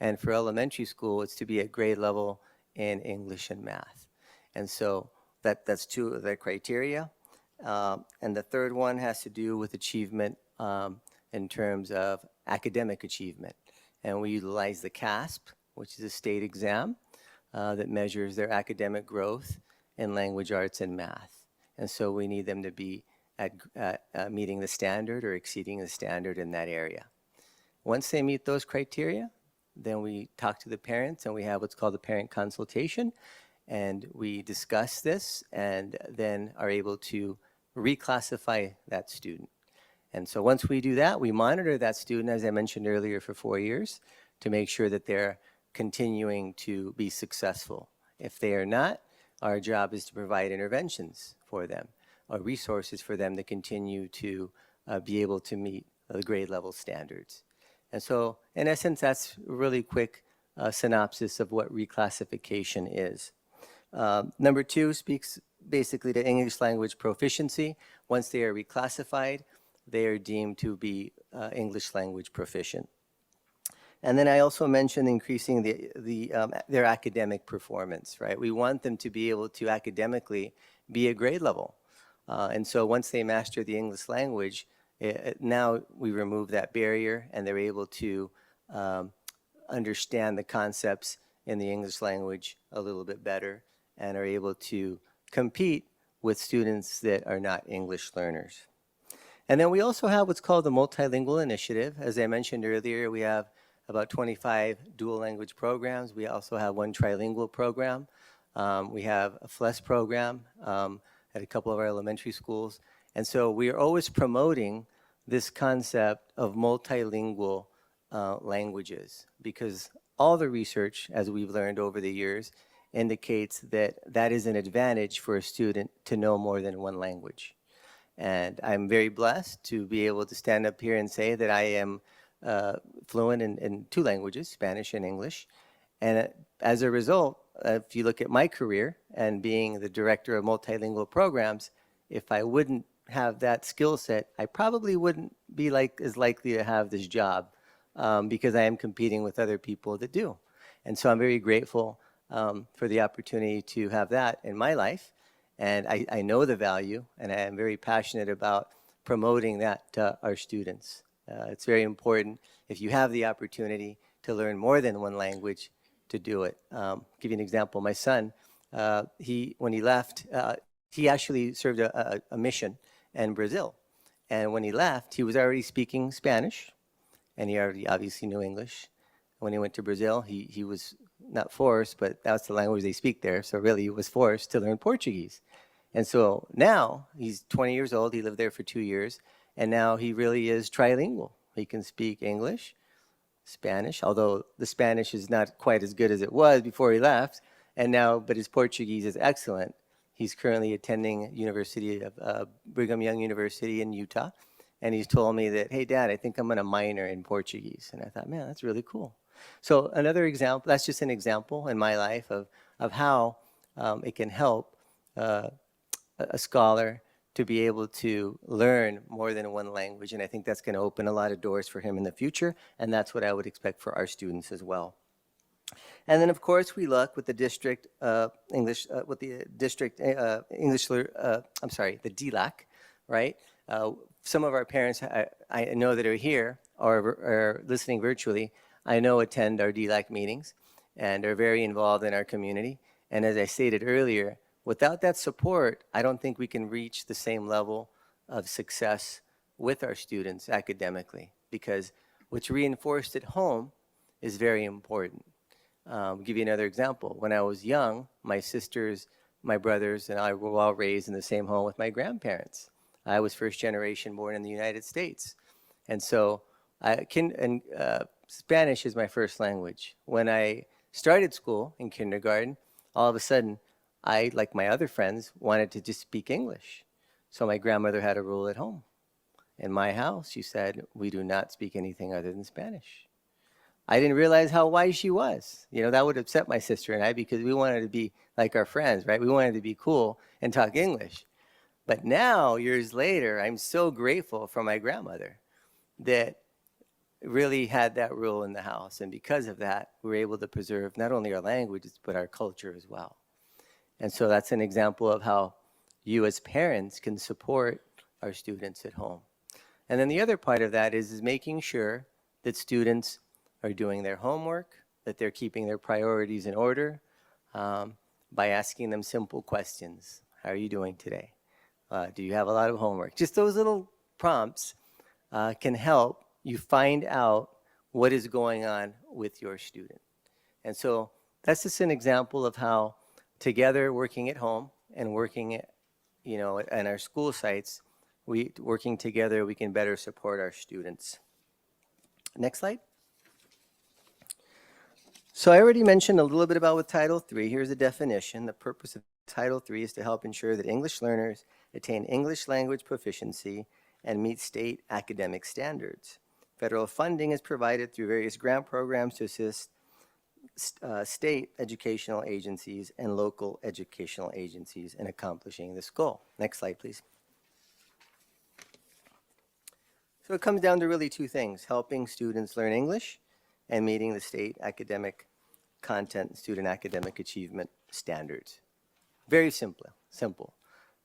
And for elementary school, it's to be at grade level in English and math. And so that's 2 of the criteria. And the third one has to do with achievement in terms of academic achievement. And we utilize the CASP, which is a state exam that measures their academic growth in language arts and math. And so we need them to be at meeting the standard or exceeding the standard in that area. Once they meet those criteria, then we talk to the parents, and we have what's called a parent consultation, and we discuss this and then are able to reclassify that student. And so once we do that, we monitor that student, as I mentioned earlier, for 4 years to make sure that they're continuing to be successful. If they are not, our job is to provide interventions for them, or resources for them to continue to be able to meet the grade level standards. And so, in essence, that's a really quick synopsis of what reclassification is. Number 2 speaks basically to English language proficiency. Once they are reclassified, they are deemed to be English language proficient. And then I also mentioned increasing their academic performance, right? We want them to be able to academically be a grade level. And so once they master the English language, now we remove that barrier, and they're able to understand the concepts in the English language a little bit better, and are able to compete with students that are not English learners. And then we also have what's called the Multilingual Initiative. As I mentioned earlier, we have about 25 dual language programs. We also have 1 trilingual program. We have a FLES program at a couple of our elementary schools. And so we are always promoting this concept of multilingual languages, because all the research, as we've learned over the years, indicates that that is an advantage for a student to know more than one language. And I'm very blessed to be able to stand up here and say that I am fluent in two languages, Spanish and English. And as a result, if you look at my career and being the director of multilingual programs, if I wouldn't have that skill set, I probably wouldn't be as likely to have this job because I am competing with other people that do. And so I'm very grateful for the opportunity to have that in my life. And I know the value, and I am very passionate about promoting that to our students. It's very important, if you have the opportunity to learn more than one language, to do it. Give you an example. My son, when he left, he actually served a mission in Brazil. And when he left, he was already speaking Spanish, and he already obviously knew English. When he went to Brazil, he was not forced, but that's the language they speak there. So really, he was forced to learn Portuguese. And so now he's 20 years old. He lived there for 2 years. And now he really is trilingual. He can speak English, Spanish, although the Spanish is not quite as good as it was before he left. And now, but his Portuguese is excellent. He's currently attending University of Brigham Young University in Utah. And he's told me that, hey, Dad, I think I'm going to minor in Portuguese. And I thought, man, that's really cool. So another example, that's just an example in my life of how it can help a scholar to be able to learn more than one language. And I think that's going to open a lot of doors for him in the future. And that's what I would expect for our students as well. And then, of course, we look with the district English, with the district English, I'm sorry, the DLAC, right? Some of our parents, I know that are here or are listening virtually, I know attend our DLAC meetings and are very involved in our community. And as I stated earlier, without that support, I don't think we can reach the same level of success with our students academically, because what's reinforced at home is very important. I'll give you another example. When I was young, my sisters, my brothers, and I were all raised in the same home with my grandparents. I was first generation born in the United States. And so Spanish is my first language. When I started school in kindergarten, all of a sudden, I, like my other friends, wanted to just speak English. So my grandmother had a rule at home. In my house, she said, we do not speak anything other than Spanish. I didn't realize how wise she was. You know, that would upset my sister and I, because we wanted to be like our friends, right? We wanted to be cool and talk English. But now, years later, I'm so grateful for my grandmother that really had that rule in the house. And because of that, we were able to preserve not only our languages, but our culture as well. And so that's an example of how you as parents can support our students at home. And then the other part of that is making sure that students are doing their homework, that they're keeping their priorities in order by asking them simple questions. How are you doing today? Do you have a lot of homework? Just those little prompts can help you find out what is going on with your student. And so that's just an example of how together, working at home and working at, in our school sites, working together, we can better support our students. Next slide. So I already mentioned a little bit about with Title III. Here's the definition. The purpose of Title III is to help ensure that English learners attain English language proficiency and meet state academic standards. Federal funding is provided through various grant programs to assist state educational agencies and local educational agencies in accomplishing this goal. Next slide, please. So it comes down to really two things: helping students learn English and meeting the state academic content, student academic achievement standards. Very simple.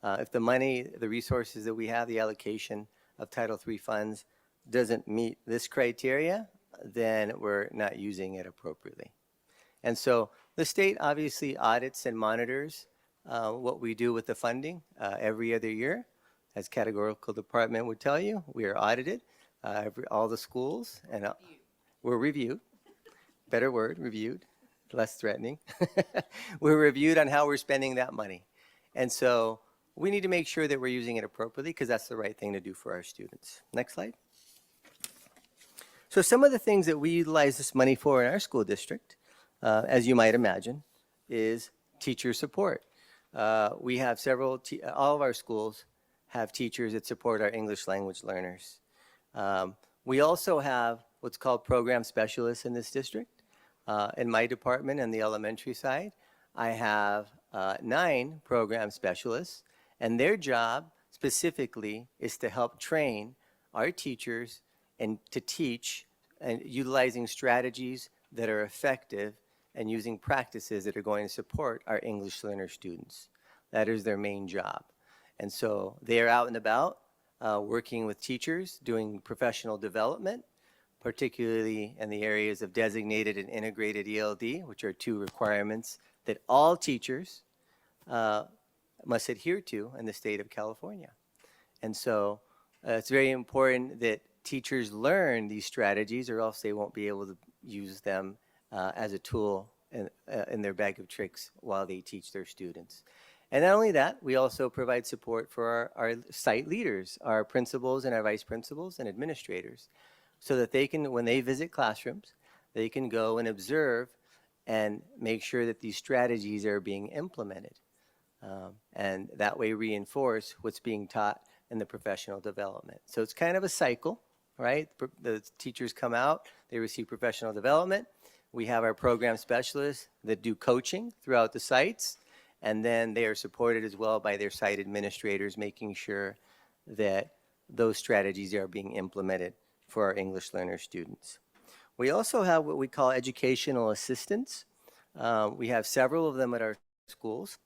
If the money, the resources that we have, the allocation of Title III funds doesn't meet this criteria, then we're not using it appropriately. And so the state obviously audits and monitors what we do with the funding every other year. As categorical department would tell you, we are audited, all the schools, and we're reviewed. Better word, reviewed, less threatening. We're reviewed on how we're spending that money. And so we need to make sure that we're using it appropriately, because that's the right thing to do for our students. Next slide. So some of the things that we utilize this money for in our school district, as you might imagine, is teacher support. We have all of our schools have teachers that support our English language learners. We also have what's called program specialists in this district. In my department on the elementary side, I have 9 program specialists, and their job specifically is to help train our teachers and to teach and utilizing strategies that are effective and using practices that are going to support our English learner students. That is their main job. And so they are out and about working with teachers, doing professional development, particularly in the areas of designated and integrated ELD, which are 2 requirements that all teachers must adhere to in the state of California. And so it's very important that teachers learn these strategies, or else they won't be able to use them as a tool in their bag of tricks while they teach their students. And not only that, we also provide support for our site leaders, our principals and our vice principals and administrators, so that they can, when they visit classrooms, they can go and observe and make sure that these strategies are being implemented. And that way reinforce what's being taught in the professional development. So it's kind of a cycle, right? The teachers come out, they receive professional development. We have our program specialists that do coaching throughout the sites, and then they are supported as well by their site administrators, making sure that those strategies are being implemented for our English learner students. We also have what we call educational assistants. We have several of them at our schools.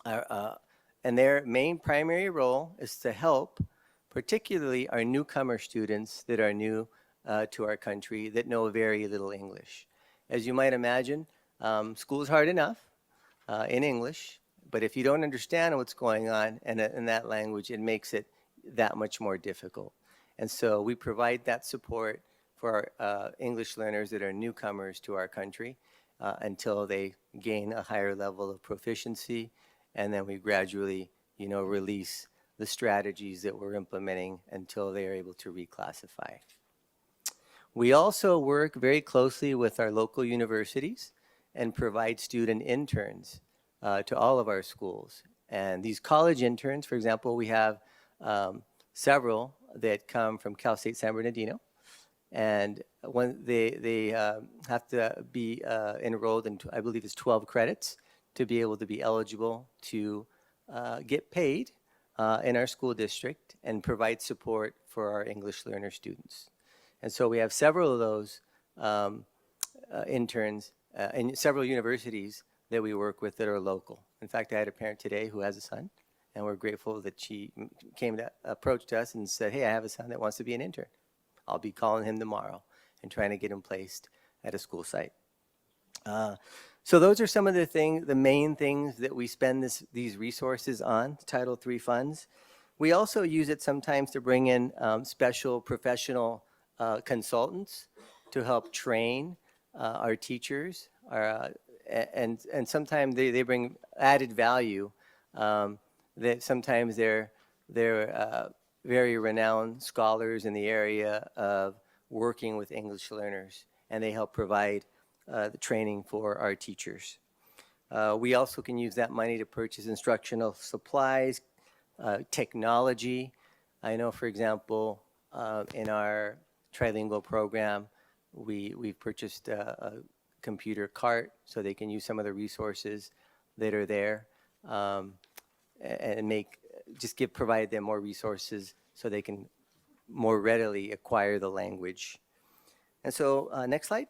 And their main primary role is to help particularly our newcomer students that are new to our country that know very little English. As you might imagine, school is hard enough in English, but if you don't understand what's going on in that language, it makes it that much more difficult. And so we provide that support for our English learners that are newcomers to our country until they gain a higher level of proficiency, and then we gradually, release the strategies that we're implementing until they are able to reclassify. We also work very closely with our local universities and provide student interns to all of our schools. And these college interns, for example, we have several that come from Cal State San Bernardino. And when they have to be enrolled in, I believe it's 12 credits to be able to be eligible to get paid in our school district and provide support for our English learner students. And so we have several of those interns in several universities that we work with that are local. In fact, I had a parent today who has a son, and we're grateful that she approached us and said, hey, I have a son that wants to be an intern. I'll be calling him tomorrow and trying to get him placed at a school site. So those are some of the main things that we spend these resources on, Title III funds. We also use it sometimes to bring in special professional consultants to help train our teachers, and sometimes they bring added value that sometimes they're very renowned scholars in the area of working with English learners, and they help provide the training for our teachers. We also can use that money to purchase instructional supplies, technology. I know, for example, in our trilingual program, we've purchased a computer cart so they can use some of the resources that are there, and provide them more resources so they can more readily acquire the language. And so, next slide.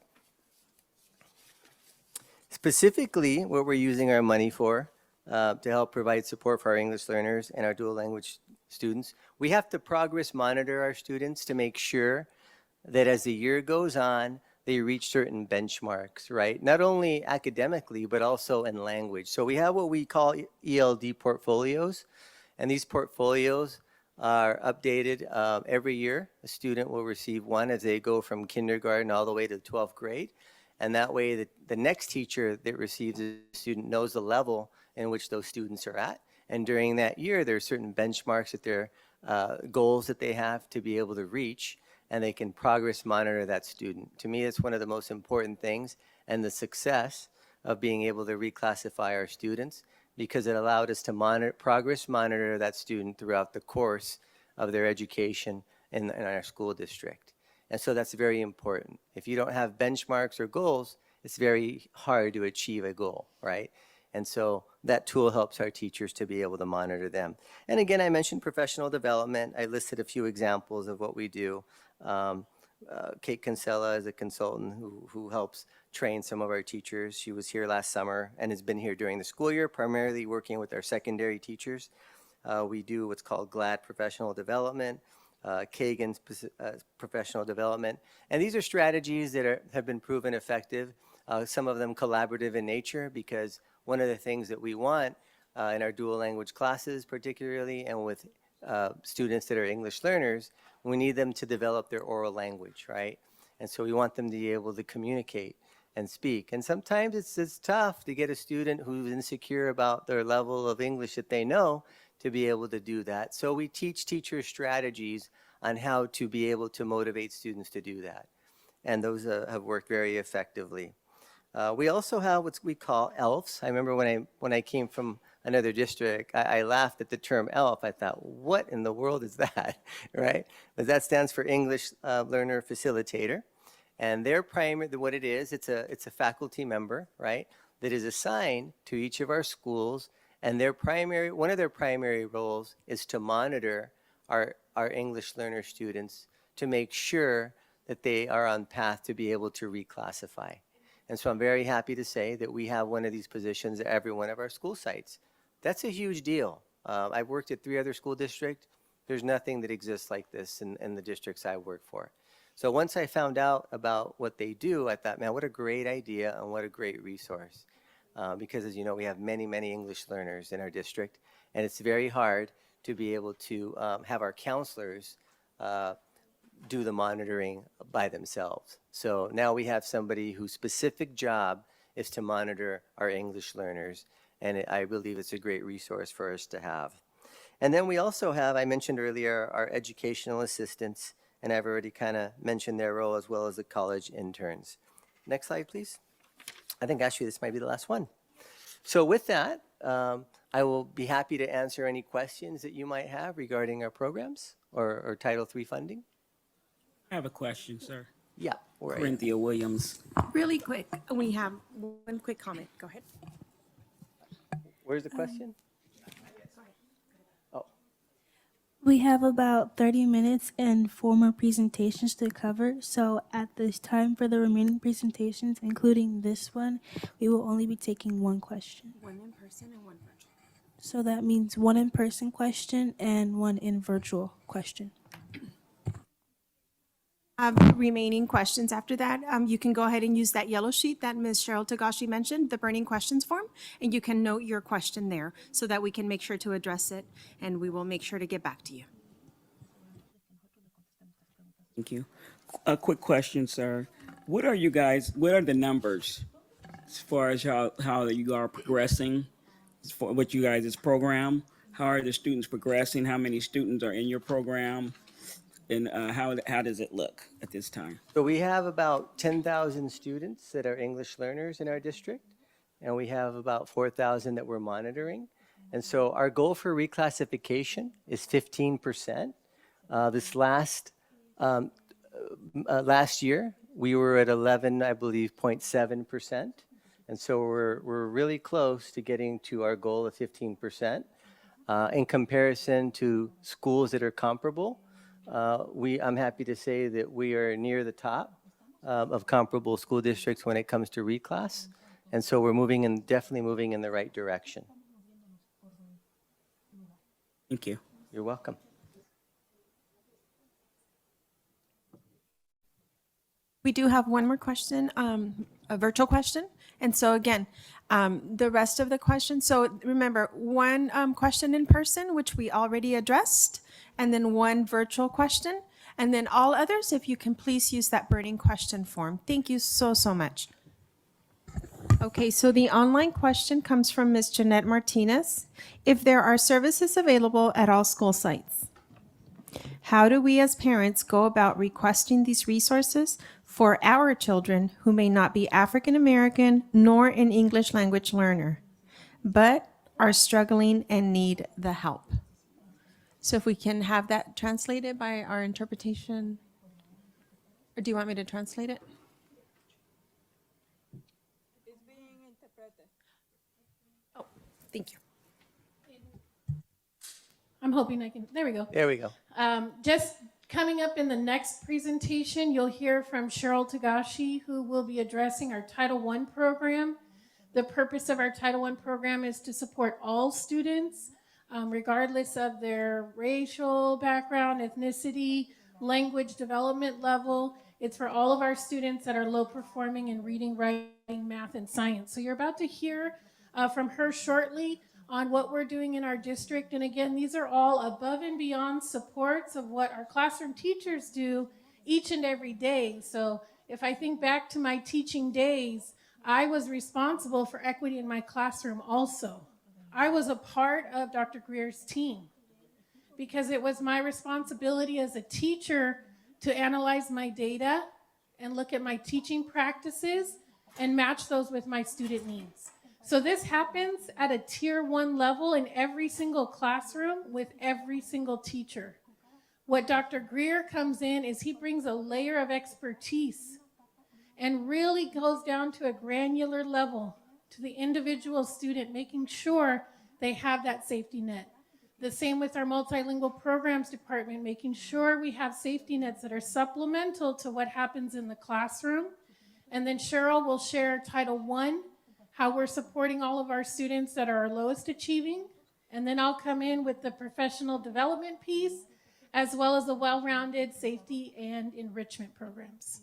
Specifically, what we're using our money for to help provide support for our English learners and our dual language students, we have to progress monitor our students to make sure that as the year goes on, they reach certain benchmarks, right? Not only academically, but also in language. So we have what we call ELD portfolios, and these portfolios are updated every year. A student will receive one as they go from kindergarten all the way to 12th grade. And that way, the next teacher that receives a student knows the level in which those students are at. And during that year, there are certain benchmarks that they're goals that they have to be able to reach. and they can progress monitor that student. To me, it's one of the most important things and the success of being able to reclassify our students, because it allowed us to progress monitor that student throughout the course of their education in our school district. And so that's very important. If you don't have benchmarks or goals, it's very hard to achieve a goal, right? And so that tool helps our teachers to be able to monitor them. And again, I mentioned professional development. I listed a few examples of what we do. Kate Kinsella is a consultant who helps train some of our teachers. She was here last summer and has been here during the school year, primarily working with our secondary teachers. We do what's called GLAD professional development, Kagan's professional development. And these are strategies that have been proven effective, some of them collaborative in nature, because one of the things that we want in our dual language classes particularly, and with students that are English learners, we need them to develop their oral language, right? And so we want them to be able to communicate and speak. And sometimes it's tough to get a student who's insecure about their level of English that they know to be able to do that. So we teach teachers strategies on how to be able to motivate students to do that. And those have worked very effectively. We also have what we call ELFs. I remember when I came from another district, I laughed at the term ELF. I thought, what in the world is that, right? But that stands for English Learner Facilitator. And their what it is, it's a faculty member, right, that is assigned to each of our schools. And one of their primary roles is to monitor our English learner students to make sure that they are on path to be able to reclassify. And so I'm very happy to say that we have one of these positions at every one of our school sites. That's a huge deal. I've worked at 3 other school districts. There's nothing that exists like this in the districts I work for. So once I found out about what they do, I thought, man, what a great idea and what a great resource. Because as you know, we have many, many English learners in our district, and it's very hard to be able to have our counselors do the monitoring by themselves. So now we have somebody whose specific job is to monitor our English learners, and I believe it's a great resource for us to have. And then we also have, I mentioned earlier, our educational assistants, and I've already kind of mentioned their role, as well as the college interns. Next slide, please. I think actually this might be the last one. So with that, I will be happy to answer any questions that you might have regarding our programs or Title III funding. I have a question, sir. Yeah. Right. Corinthia Williams. Really quick, we have one quick comment. Go ahead. Where's the question? We have about 30 minutes and 4 more presentations to cover. So at this time for the remaining presentations, including this one, we will only be taking 1 question. 1 in person and 1 virtual. So that means 1 in-person question and 1 in virtual question. Remaining questions after that, you can go ahead and use that yellow sheet that Ms. Cheryl Tagashi mentioned, the burning questions form, and you can note your question there so that we can make sure to address it, and we will make sure to get back to you. Thank you. A quick question, sir. What are the numbers as far as how you are progressing for what you guys' program? How are the students progressing? How many students are in your program? And how does it look at this time? So we have about 10,000 students that are English learners in our district, and we have about 4,000 that we're monitoring. And so our goal for reclassification is 15%. This last year, we were at 11, I believe, 0.7%. And so we're really close to getting to our goal of 15%. In comparison to schools that are comparable, I'm happy to say that we are near the top of comparable school districts when it comes to reclass. And so we're definitely moving in the right direction. Thank you. You're welcome. We do have one more question, a virtual question. And so again, the rest of the questions, so remember, 1 question in person, which we already addressed, and then 1 virtual question, and then all others, if you can please use that burning question form. Thank you so, so much. Okay, so the online question comes from Ms. Jeanette Martinez. If there are services available at all school sites? How do we as parents go about requesting these resources for our children who may not be African American nor an English language learner, but are struggling and need the help? So if we can have that translated by our interpretation, or do you want me to translate it? Oh, thank you. I'm hoping I can, there we go. There we go. Just coming up in the next presentation, you'll hear from Cheryl Tagashi, who will be addressing our Title I program. The purpose of our Title I program is to support all students, regardless of their racial background, ethnicity, language development level. It's for all of our students that are low performing in reading, writing, math, and science. So you're about to hear from her shortly on what we're doing in our district. And again, these are all above and beyond supports of what our classroom teachers do each and every day. So if I think back to my teaching days, I was responsible for equity in my classroom also. I was a part of Dr. Greer's team because it was my responsibility as a teacher to analyze my data and look at my teaching practices and match those with my student needs. So this happens at a tier 1 level in every single classroom with every single teacher. What Dr. Greer comes in is he brings a layer of expertise and really goes down to a granular level to the individual student, making sure they have that safety net. The same with our multilingual programs department, making sure we have safety nets that are supplemental to what happens in the classroom. And then Cheryl will share Title I, how we're supporting all of our students that are our lowest achieving. And then I'll come in with the professional development piece, as well as the well-rounded safety and enrichment programs.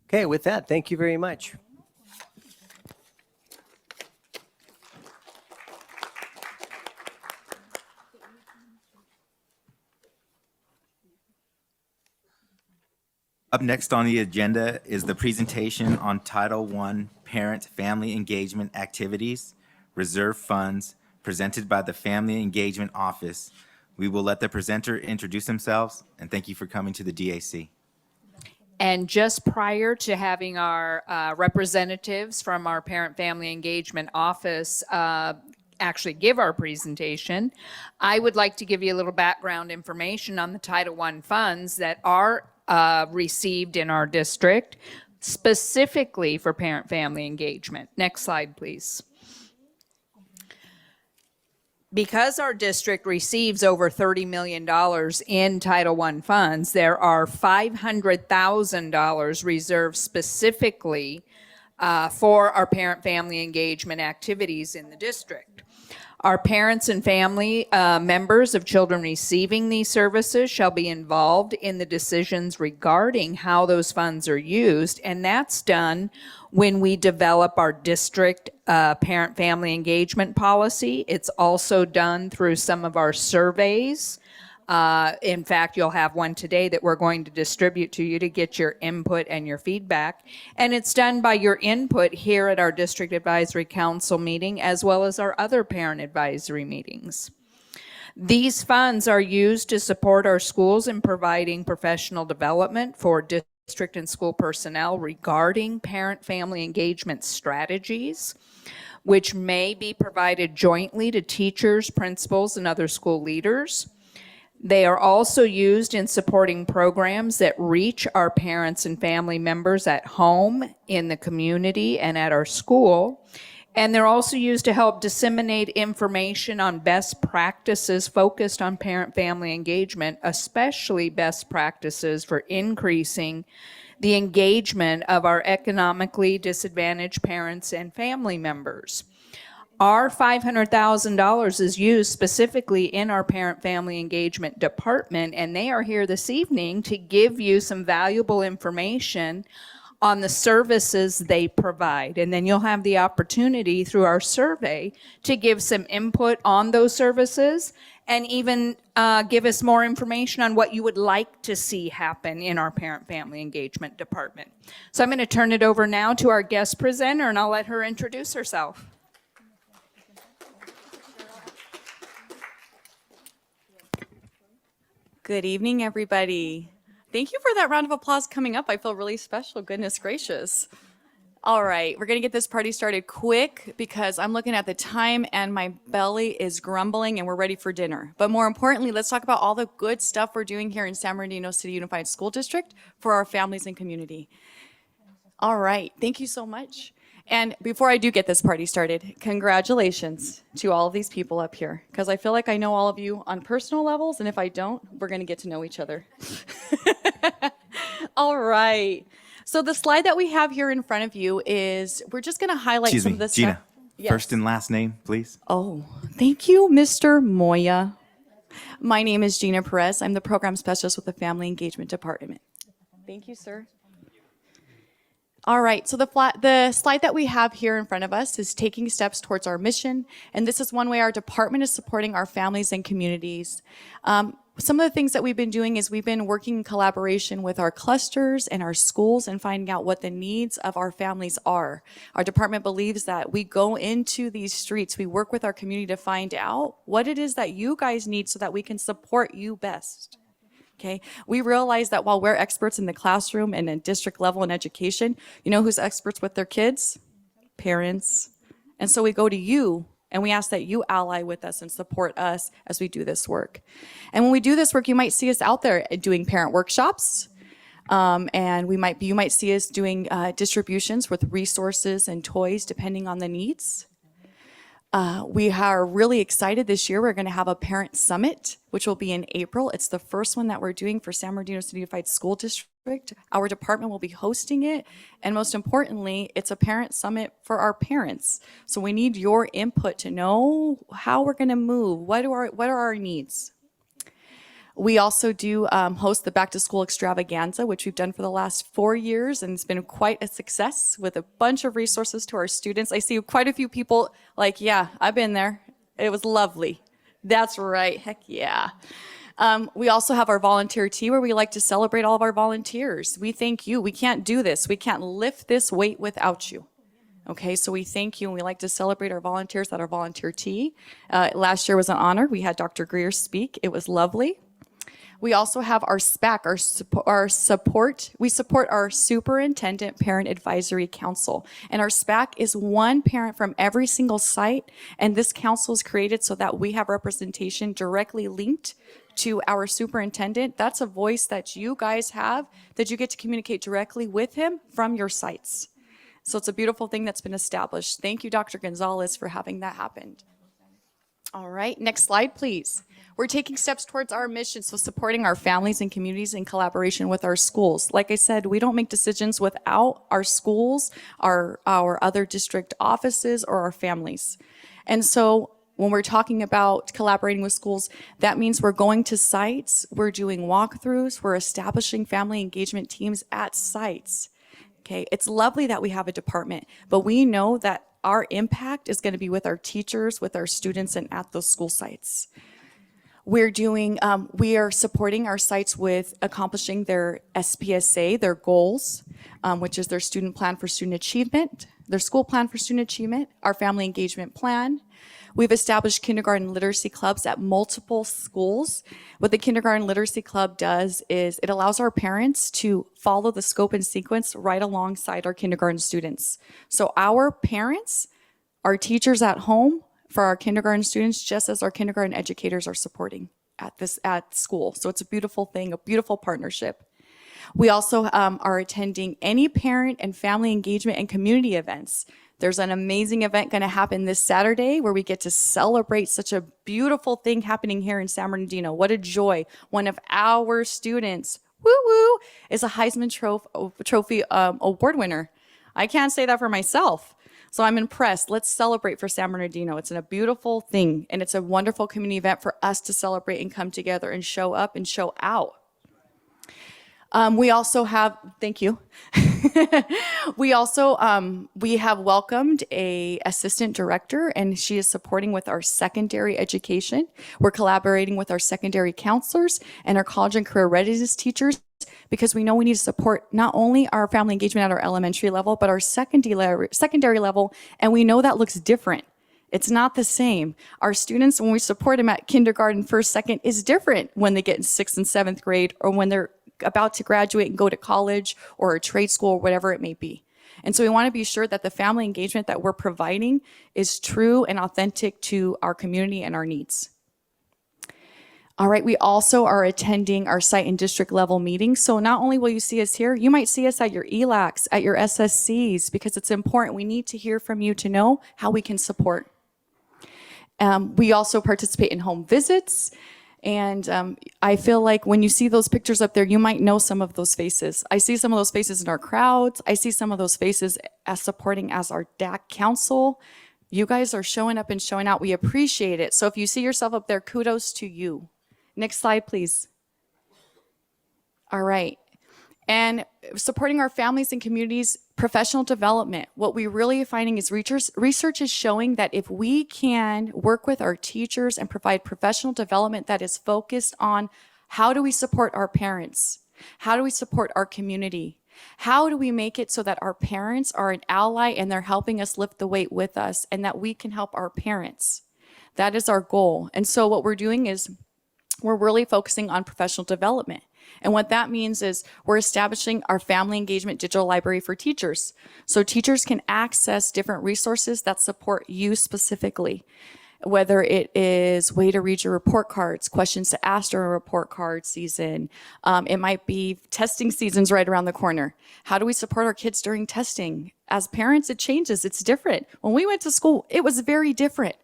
Okay, with that, thank you very much. Up next on the agenda is the presentation on Title I Parent-Family Engagement Activities, Reserve Funds, presented by the Family Engagement Office. We will let the presenter introduce themselves, and thank you for coming to the DAC. And just prior to having our representatives from our Parent Family Engagement Office actually give our presentation, I would like to give you a little background information on the Title I funds that are received in our district, specifically for parent-family engagement. Next slide, please. Because our district receives over $30 million in Title I funds, there are $500,000 reserved specifically for our parent-family engagement activities in the district. Our parents and family members of children receiving these services shall be involved in the decisions regarding how those funds are used, and that's done when we develop our district parent-family engagement policy. It's also done through some of our surveys. In fact, you'll have one today that we're going to distribute to you to get your input and your feedback. And it's done by your input here at our District Advisory Council meeting, as well as our other parent advisory meetings. These funds are used to support our schools in providing professional development for district and school personnel regarding parent-family engagement strategies, which may be provided jointly to teachers, principals, and other school leaders. They are also used in supporting programs that reach our parents and family members at home, in the community, and at our school. And they're also used to help disseminate information on best practices focused on parent-family engagement, especially best practices for increasing the engagement of our economically disadvantaged parents and family members. Our $500,000 is used specifically in our parent-family engagement department, and they are here this evening to give you some valuable information on the services they provide. And then you'll have the opportunity through our survey to give some input on those services and even give us more information on what you would like to see happen in our parent-family engagement department. So I'm going to turn it over now to our guest presenter, and I'll let her introduce herself. Good evening, everybody. Thank you for that round of applause coming up. I feel really special. Goodness gracious. All right, we're going to get this party started quick because I'm looking at the time and my belly is grumbling and we're ready for dinner. But more importantly, let's talk about all the good stuff we're doing here in San Bernardino City Unified School District for our families and community. All right, thank you so much. And before I do get this party started, congratulations to all of these people up here, because I feel like I know all of you on personal levels, and if I don't, we're going to get to know each other. All right. So the slide that we have here in front of you is, we're just going to highlight Excuse some me, of the Gina. stuff. Yes. First and last name, please. Oh, thank you, Mr. Moya. My name is Gina Perez. I'm the program specialist with the Family Engagement Department. Thank you, sir. All right, so the slide that we have here in front of us is taking steps towards our mission, and this is one way our department is supporting our families and communities. Some of the things that we've been doing is we've been working in collaboration with our clusters and our schools and finding out what the needs of our families are. Our department believes that we go into these streets, we work with our community to find out what it is that you guys need so that we can support you best. Okay, we realize that while we're experts in the classroom and at district level in education, you know who's experts with their kids? Parents. And so we go to you and we ask that you ally with us and support us as we do this work. And when we do this work, you might see us out there doing parent workshops. And you might see us doing distributions with resources and toys depending on the needs. We are really excited this year. We're going to have a parent summit, which will be in April. It's the first one that we're doing for San Bernardino City Unified School District. Our department will be hosting it. And most importantly, it's a parent summit for our parents. So we need your input to know how we're going to move. What are our needs? We also do host the Back to School Extravaganza, which we've done for the last 4 years, and it's been quite a success with a bunch of resources to our students. I see quite a few people like, yeah, I've been there. It was lovely. That's right. Heck yeah. We also have our volunteer tea where we like to celebrate all of our volunteers. We thank you. We can't do this. We can't lift this weight without you. Okay, so we thank you, and we like to celebrate our volunteers at our volunteer tea. Last year was an honor. We had Dr. Greer speak. It was lovely. We also have our SPAC, our support. We support our Superintendent Parent Advisory Council. And our SPAC is one parent from every single site. And this council is created so that we have representation directly linked to our superintendent. That's a voice that you guys have, that you get to communicate directly with him from your sites. So it's a beautiful thing that's been established. Thank you, Dr. Gonzalez, for having that happen. All right, next slide, please. We're taking steps towards our mission, so supporting our families and communities in collaboration with our schools. Like I said, we don't make decisions without our schools, our other district offices, or our families. And so when we're talking about collaborating with schools, that means we're going to sites, we're doing walkthroughs, we're establishing family engagement teams at sites. Okay, it's lovely that we have a department, but we know that our impact is going to be with our teachers, with our students, and at those school sites. We are supporting our sites with accomplishing their SPSA, their goals, which is their student plan for student achievement, their school plan for student achievement, our family engagement plan. We've established kindergarten literacy clubs at multiple schools. What the kindergarten literacy club does is it allows our parents to follow the scope and sequence right alongside our kindergarten students. So our parents, our teachers at home, for our kindergarten students, just as our kindergarten educators are supporting at school. So it's a beautiful thing, a beautiful partnership. We also are attending any parent and family engagement and community events. There's an amazing event going to happen this Saturday where we get to celebrate such a beautiful thing happening here in San Bernardino. What a joy. One of our students, woo-woo, is a Heisman Trophy award winner. I can't say that for myself. So I'm impressed. Let's celebrate for San Bernardino. It's a beautiful thing, and it's a wonderful community event for us to celebrate and come together and show up and show out. We also have, thank you. We also, we have welcomed a assistant director, and she is supporting with our secondary education. We're collaborating with our secondary counselors and our college and career readiness teachers, because we know we need to support not only our family engagement at our elementary level, but our secondary level. And we know that looks different It's not the same. Our students, when we support them at kindergarten, first, second, is different when they get in 6th and 7th grade or when they're about to graduate and go to college or a trade school or whatever it may be. And so we want to be sure that the family engagement that we're providing is true and authentic to our community and our needs. All right, we also are attending our site and district level meetings. So not only will you see us here, you might see us at your ELACs, at your SSCs, because it's important. We need to hear from you to know how we can support. We also participate in home visits. And I feel like when you see those pictures up there, you might know some of those faces. I see some of those faces in our crowds. I see some of those faces as supporting as our DAC council. You guys are showing up and showing out. We appreciate it. So if you see yourself up there, kudos to you. Next slide, please. All right. And supporting our families and communities, professional development. What we're really finding is research is showing that if we can work with our teachers and provide professional development that is focused on how do we support our parents? How do we support our community? How do we make it so that our parents are an ally and they're helping us lift the weight with us and that we can help our parents? That is our goal. And so what we're doing is we're really focusing on professional development. And what that means is we're establishing our family engagement digital library for teachers. So teachers can access different resources that support you specifically, whether it is way to read your report cards, questions to ask during a report card season. It might be testing seasons right around the corner. How do we support our kids during testing? As parents, it changes. It's different. When we went to school, it was very different.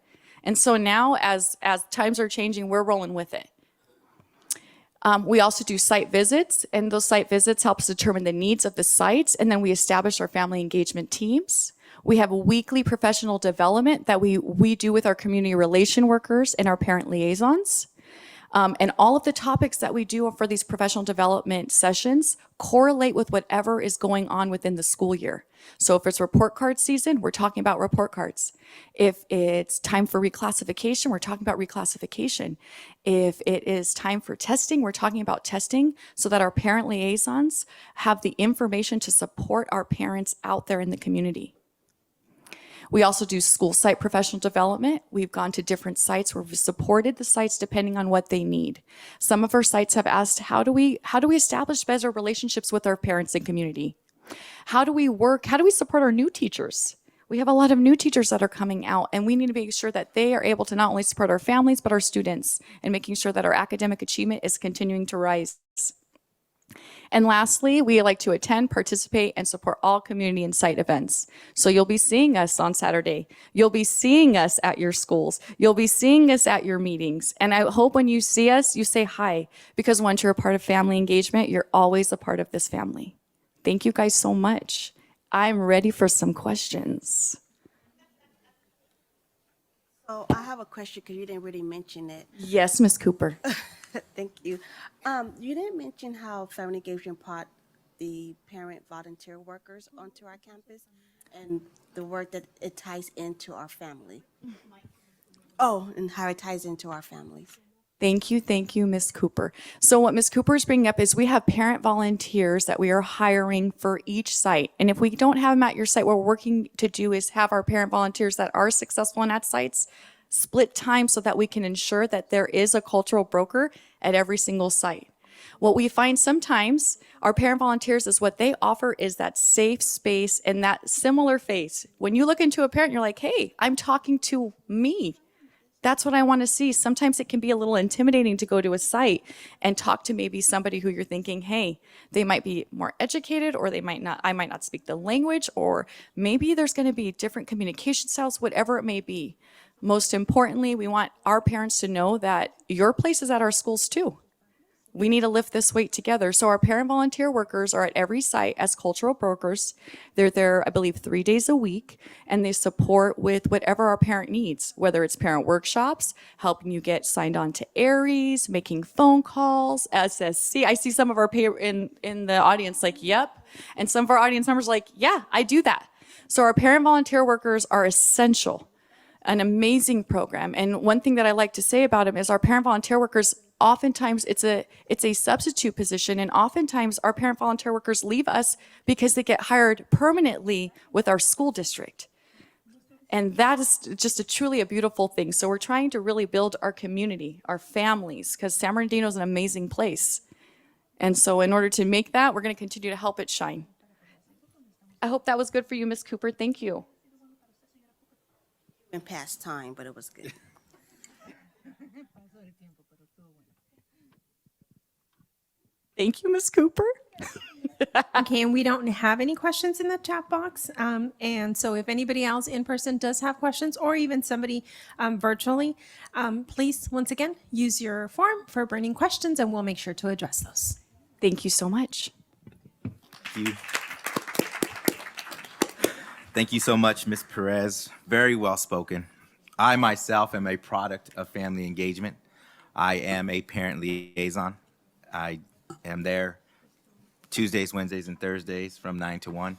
And so now as times are changing, we're rolling with it. We also do site visits, and those site visits help us determine the needs of the sites, and then we establish our family engagement teams. We have a weekly professional development that we do with our community relation workers and our parent liaisons. And all of the topics that we do for these professional development sessions correlate with whatever is going on within the school year. So if it's report card season, we're talking about report cards. If it's time for reclassification, we're talking about reclassification. If it is time for testing, we're talking about testing so that our parent liaisons have the information to support our parents out there in the community. We also do school site professional development. We've gone to different sites where we've supported the sites depending on what they need. Some of our sites have asked, how do we establish better relationships with our parents and community? How do we support our new teachers? We have a lot of new teachers that are coming out, and we need to make sure that they are able to not only support our families, but our students, and making sure that our academic achievement is continuing to rise. And lastly, we like to attend, participate, and support all community and site events. So you'll be seeing us on Saturday. You'll be seeing us at your schools. You'll be seeing us at your meetings. And I hope when you see us, you say hi, because once you're a part of family engagement, you're always a part of this family. Thank you guys so much. I'm ready for some questions. So I have a question because you didn't really mention it. Yes, Ms. Cooper. Thank you. You didn't mention how Family Engagement brought the parent volunteer workers onto our campus and the work that it ties into our family. Oh, and how it ties into our families. Thank you, Ms. Cooper. So what Ms. Cooper is bringing up is we have parent volunteers that we are hiring for each site. And if we don't have them at your site, what we're working to do is have our parent volunteers that are successful in at sites split time so that we can ensure that there is a cultural broker at every single site. What we find sometimes, our parent volunteers is what they offer is that safe space and that similar face. When you look into a parent, you're like, hey, I'm talking to me. That's what I want to see. Sometimes it can be a little intimidating to go to a site and talk to maybe somebody who you're thinking, hey, they might be more educated or I might not speak the language, or maybe there's going to be different communication styles, whatever it may be. Most importantly, we want our parents to know that your place is at our schools too. We need to lift this weight together. So our parent volunteer workers are at every site as cultural brokers. They're there, I believe, 3 days a week, and they support with whatever our parent needs, whether it's parent workshops, helping you get signed on to Aries, making phone calls, SSC. I see some of our in the audience like, yep. And some of our audience members like, yeah, I do that. So our parent volunteer workers are essential. An amazing program. And one thing that I like to say about them is our parent volunteer workers, oftentimes it's a substitute position, and oftentimes our parent volunteer workers leave us because they get hired permanently with our school district. And that is just truly a beautiful thing. So we're trying to really build our community, our families, because San Bernardino is an amazing place. And so in order to make that, we're going to continue to help it shine. I hope that was good for you, Ms. Cooper. Thank you. Been past time, but it was good. Thank you, Ms. Cooper. Okay, and we don't have any questions in the chat box. And so if anybody else in person does have questions, or even somebody virtually, please, once again, use your form for burning questions and we'll make sure to address those. Thank you so much. Thank you. Thank you so much, Ms. Perez. Very well spoken. I myself am a product of family engagement. I am a parent liaison. I am there Tuesdays, Wednesdays, and Thursdays from 9 to 1.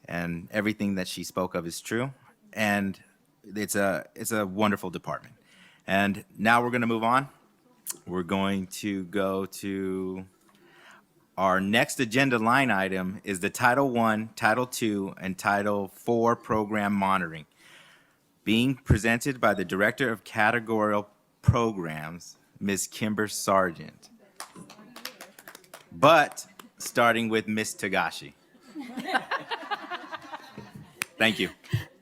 And everything that she spoke of is true. And it's a wonderful department. And now we're going to move on. We're going to go to our next agenda line item is the Title I, Title II, and Title IV program monitoring, being presented by the Director of Categorical Programs, Ms. Kimber Sargent. But starting with Ms. Tagashi. Thank you.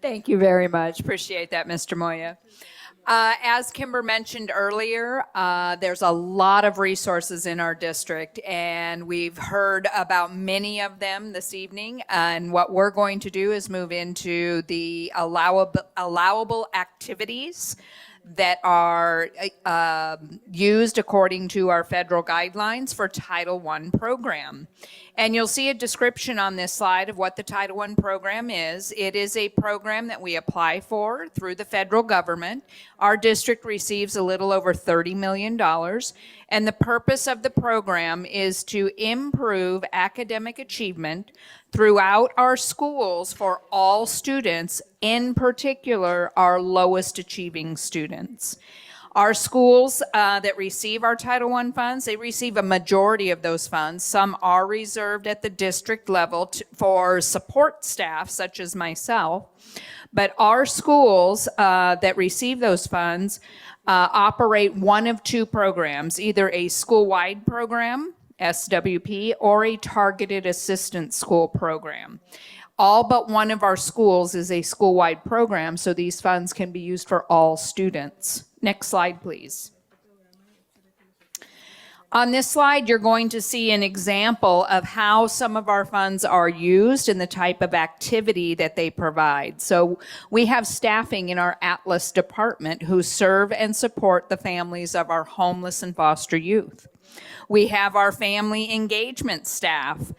Thank you very much. Appreciate that, Mr. Moya. As Kimber mentioned earlier, there's a lot of resources in our district, and we've heard about many of them this evening. And what we're going to do is move into the allowable activities that are used according to our federal guidelines for Title I program. And you'll see a description on this slide of what the Title I program is. It is a program that we apply for through the federal government. Our district receives a little over $30 million. And the purpose of the program is to improve academic achievement throughout our schools for all students, in particular our lowest achieving students. Our schools that receive our Title I funds, they receive a majority of those funds. Some are reserved at the district level for support staff, such as myself. But our schools that receive those funds operate one of two programs, either a school-wide program, SWP, or a targeted assistance school program. All but one of our schools is a school-wide program, so these funds can be used for all students. Next slide, please. On this slide, you're going to see an example of how some of our funds are used and the type of activity that they provide. So we have staffing in our Atlas department who serve and support the families of our homeless and foster youth. We have our family engagement staff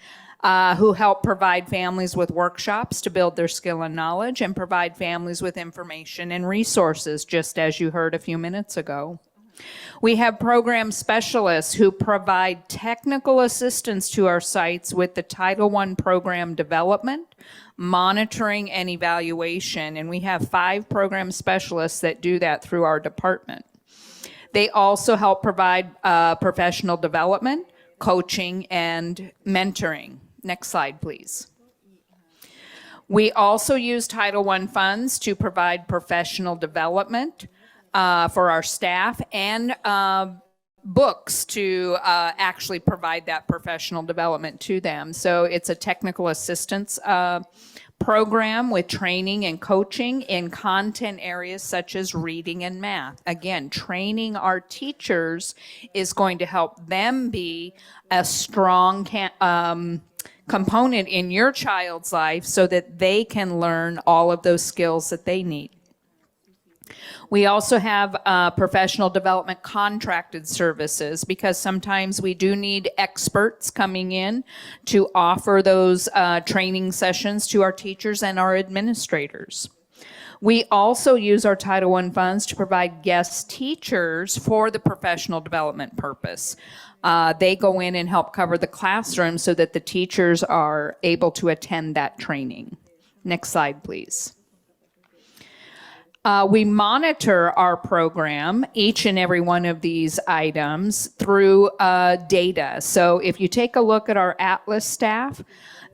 who help provide families with workshops to build their skill and knowledge and provide families with information and resources, just as you heard a few minutes ago. We have program specialists who provide technical assistance to our sites with the Title I program development, monitoring, and evaluation. And we have 5 program specialists that do that through our department. They also help provide professional development, coaching, and mentoring. Next slide, please. We also use Title I funds to provide professional development for our staff and books to actually provide that professional development to them. So it's a technical assistance program with training and coaching in content areas such as reading and math. Again, training our teachers is going to help them be a strong component in your child's life so that they can learn all of those skills that they need. We also have professional development contracted services because sometimes we do need experts coming in to offer those training sessions to our teachers and our administrators. We also use our Title I funds to provide guest teachers for the professional development purpose. They go in and help cover the classroom so that the teachers are able to attend that training. Next slide, please. We monitor our program, each and every one of these items, through data. So if you take a look at our Atlas staff,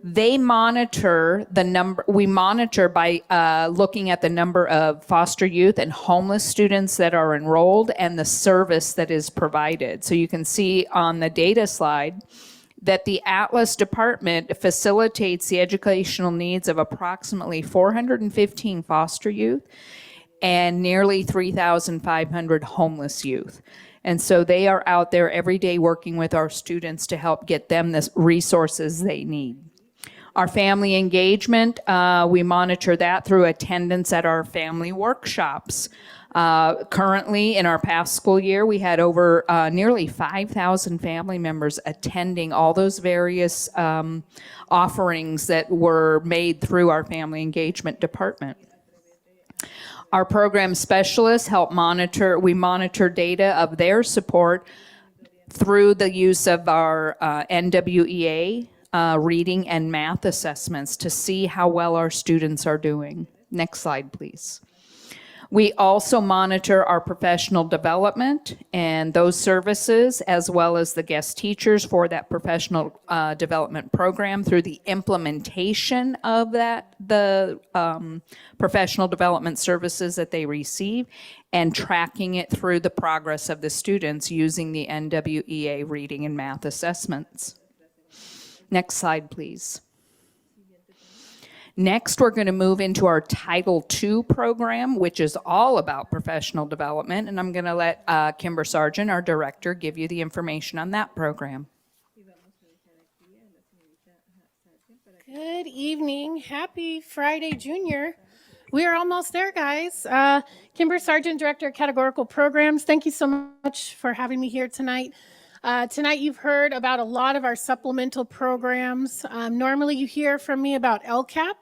they monitor the number, we monitor by looking at the number of foster youth and homeless students that are enrolled and the service that is provided. So you can see on the data slide that the Atlas department facilitates the educational needs of approximately 415 foster youth and nearly 3,500 homeless youth. And so they are out there every day working with our students to help get them the resources they need. Our family engagement, we monitor that through attendance at our family workshops. Currently, in our past school year, we had over nearly 5,000 family members attending all those various offerings that were made through our family engagement department. Our program specialists help monitor, we monitor data of their support through the use of our NWEA reading and math assessments to see how well our students are doing. Next slide, please. We also monitor our professional development and those services, as well as the guest teachers for that professional development program through the implementation of that, the professional development services that they receive, and tracking it through the progress of the students using the NWEA reading and math assessments. Next slide, please. Next, we're going to move into our Title II program, which is all about professional development, and I'm going to let Kimber Sargent, our director, give you the information on that program. Good evening. Happy Friday, Junior. We are almost there, guys. Kimber Sargent, Director of Categorical Programs. Thank you so much for having me here tonight. Tonight you've heard about a lot of our supplemental programs. Normally you hear from me about LCAP.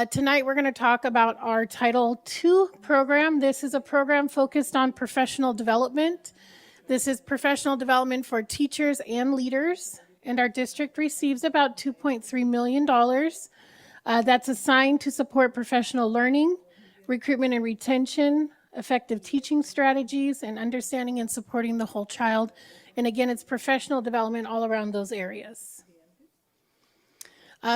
Tonight we're going to talk about our Title II program. This is a program focused on professional development. This is professional development for teachers and leaders, and our district receives about $2.3 million. That's assigned to support professional learning, recruitment and retention, effective teaching strategies, and understanding and supporting the whole child. And again, it's professional development all around those areas.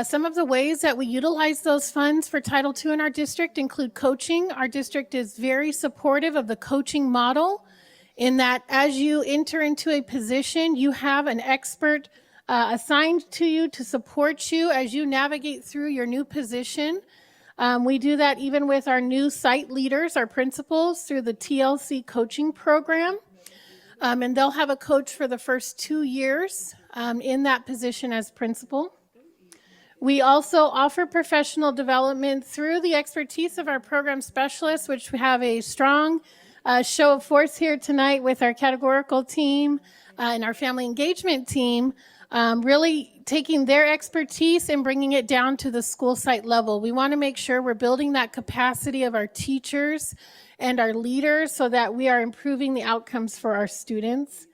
Some of the ways that we utilize those funds for Title II in our district include coaching. Our district is very supportive of the coaching model in that as you enter into a position, you have an expert assigned to you to support you as you navigate through your new position. We do that even with our new site leaders, our principals, through the TLC coaching program. And they'll have a coach for the first 2 years in that position as principal. We also offer professional development through the expertise of our program specialists, which we have a strong show of force here tonight with our categorical team and our family engagement team, really taking their expertise and bringing it down to the school site level. We want to make sure we're building that capacity of our teachers and our leaders so that we are improving the outcomes for our students.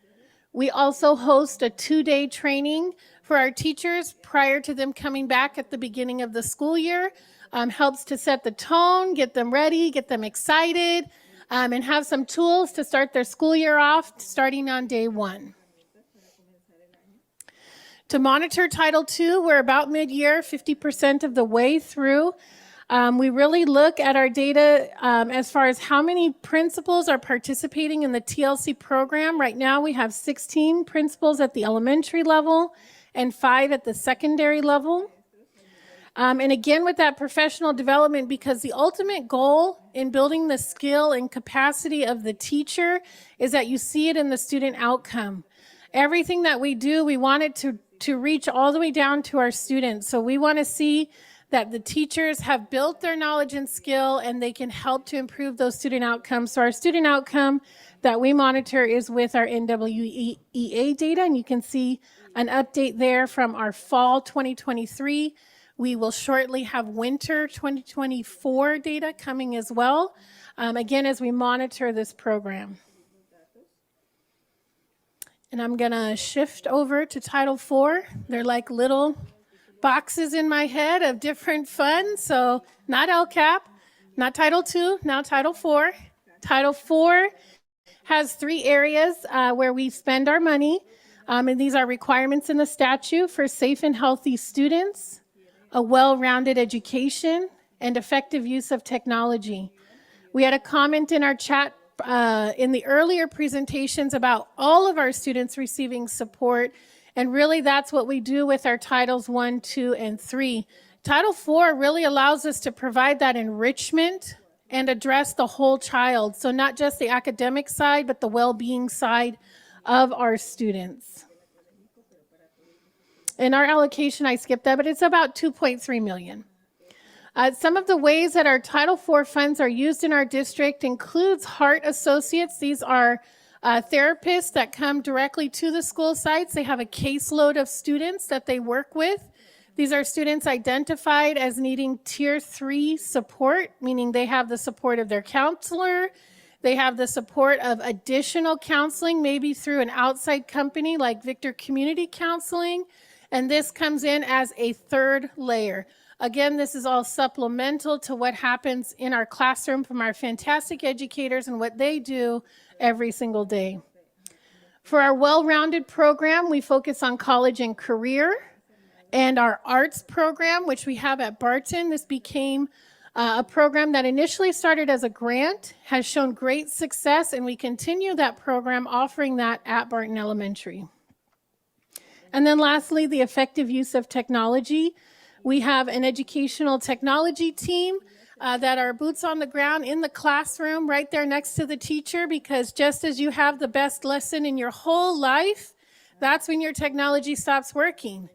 We also host a 2-day training for our teachers prior to them coming back at the beginning of the school year. Helps to set the tone, get them ready, get them excited, and have some tools to start their school year off starting on day 1. To monitor Title II, we're about mid-year, 50% of the way through. We really look at our data as far as how many principals are participating in the TLC program. Right now, we have 16 principals at the elementary level and 5 at the secondary level. And again, with that professional development, because the ultimate goal in building the skill and capacity of the teacher is that you see it in the student outcome. Everything that we do, we want it to reach all the way down to our students. So we want to see that the teachers have built their knowledge and skill and they can help to improve those student outcomes. So our student outcome that we monitor is with our NWEA data, and you can see an update there from our fall 2023. We will shortly have winter 2024 data coming as well, again, as we monitor this program. And I'm gonna shift over to Title IV. They're like little boxes in my head of different funds. So not LCAP, not Title II, now Title IV. Title IV has 3 areas where we spend our money. And these are requirements in the statute for safe and healthy students, a well-rounded education, and effective use of technology. We had a comment in our chat in the earlier presentations about all of our students receiving support, and really that's what we do with our Titles 1, 2, and 3. Title IV really allows us to provide that enrichment and address the whole child. So not just the academic side, but the well-being side of our students. In our allocation, I skipped that, but it's about 2.3 million. Some of the ways that our Title IV funds are used in our district includes Heart Associates. These are therapists that come directly to the school sites. They have a caseload of students that they work with. These are students identified as needing Tier 3 support, meaning they have the support of their counselor. They have the support of additional counseling, maybe through an outside company like Victor Community Counseling. And this comes in as a third layer. Again, this is all supplemental to what happens in our classroom from our fantastic educators and what they do every single day. For our well-rounded program, we focus on college and career. And our arts program, which we have at Barton, this became a program that initially started as a grant, has shown great success, and we continue that program offering that at Barton Elementary. And then lastly, the effective use of technology. We have an educational technology team that are boots on the ground in the classroom right there next to the teacher, because just as you have the best lesson in your whole life, that's when your technology stops working.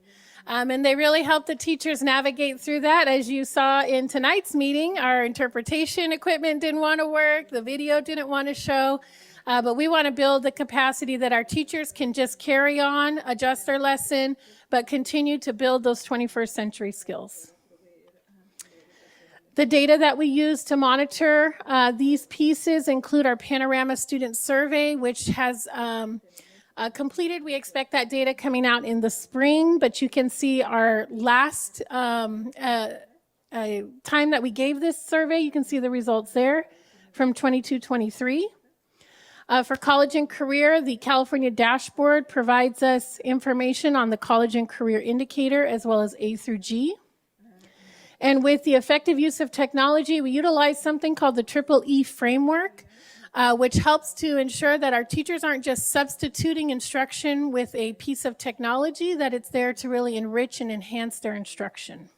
And they really help the teachers navigate through that. As you saw in tonight's meeting, our interpretation equipment didn't want to work, the video didn't want to show, but we want to build the capacity that our teachers can just carry on, adjust their lesson, but continue to build those 21st century skills. The data that we use to monitor these pieces include our Panorama Student Survey, which has completed. We expect that data coming out in the spring, but you can see our last time that we gave this survey. You can see the results there from 22-23. For college and career, the California dashboard provides us information on the college and career indicator as well as A through G. And with the effective use of technology, we utilize something called the Triple E framework, which helps to ensure that our teachers aren't just substituting instruction with a piece of technology, that it's there to really enrich and enhance their instruction.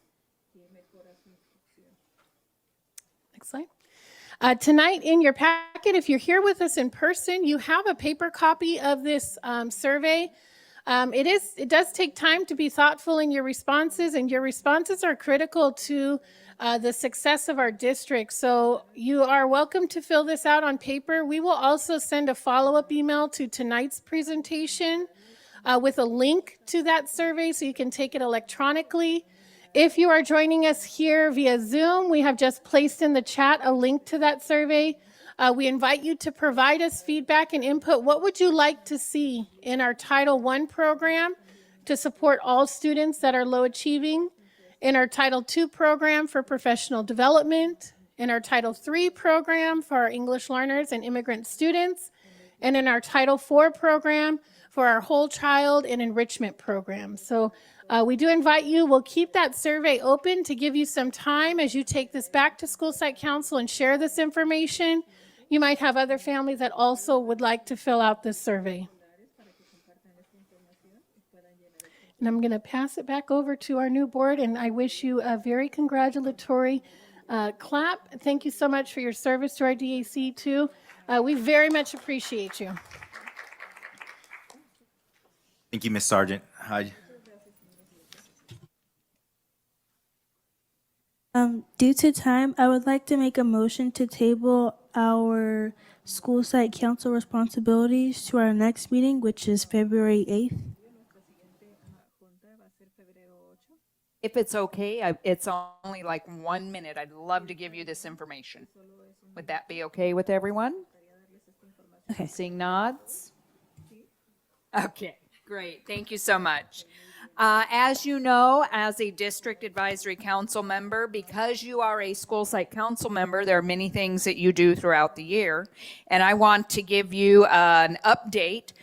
Next slide. Tonight in your packet, if you're here with us in person, you have a paper copy of this survey. It does take time to be thoughtful in your responses, and your responses are critical to the success of our district. So you are welcome to fill this out on paper. We will also send a follow-up email to tonight's presentation with a link to that survey so you can take it electronically. If you are joining us here via Zoom, we have just placed in the chat a link to that survey. We invite you to provide us feedback and input. What would you like to see in our Title I program to support all students that are low achieving? In our Title II program for professional development, in our Title III program for our English learners and immigrant students, and in our Title IV program for our whole child and enrichment program. So we do invite you. We'll keep that survey open to give you some time as you take this back to School Site Council and share this information. You might have other families that also would like to fill out this survey. And I'm going to pass it back over to our new board, and I wish you a very congratulatory clap. Thank you so much for your service to our DAC, too. We very much appreciate you. Thank you, Ms. Sargent. Due to time, I would like to make a motion to table our school site council responsibilities to our next meeting, which is February 8th. If it's okay, it's only like 1 minute. I'd love to give you this information. Would that be okay with everyone? Okay. Seeing nods? Okay, great. Thank you so much. As you know, as a district advisory council member, because you are a school site council member, there are many things that you do throughout the year. And I want to give you an update.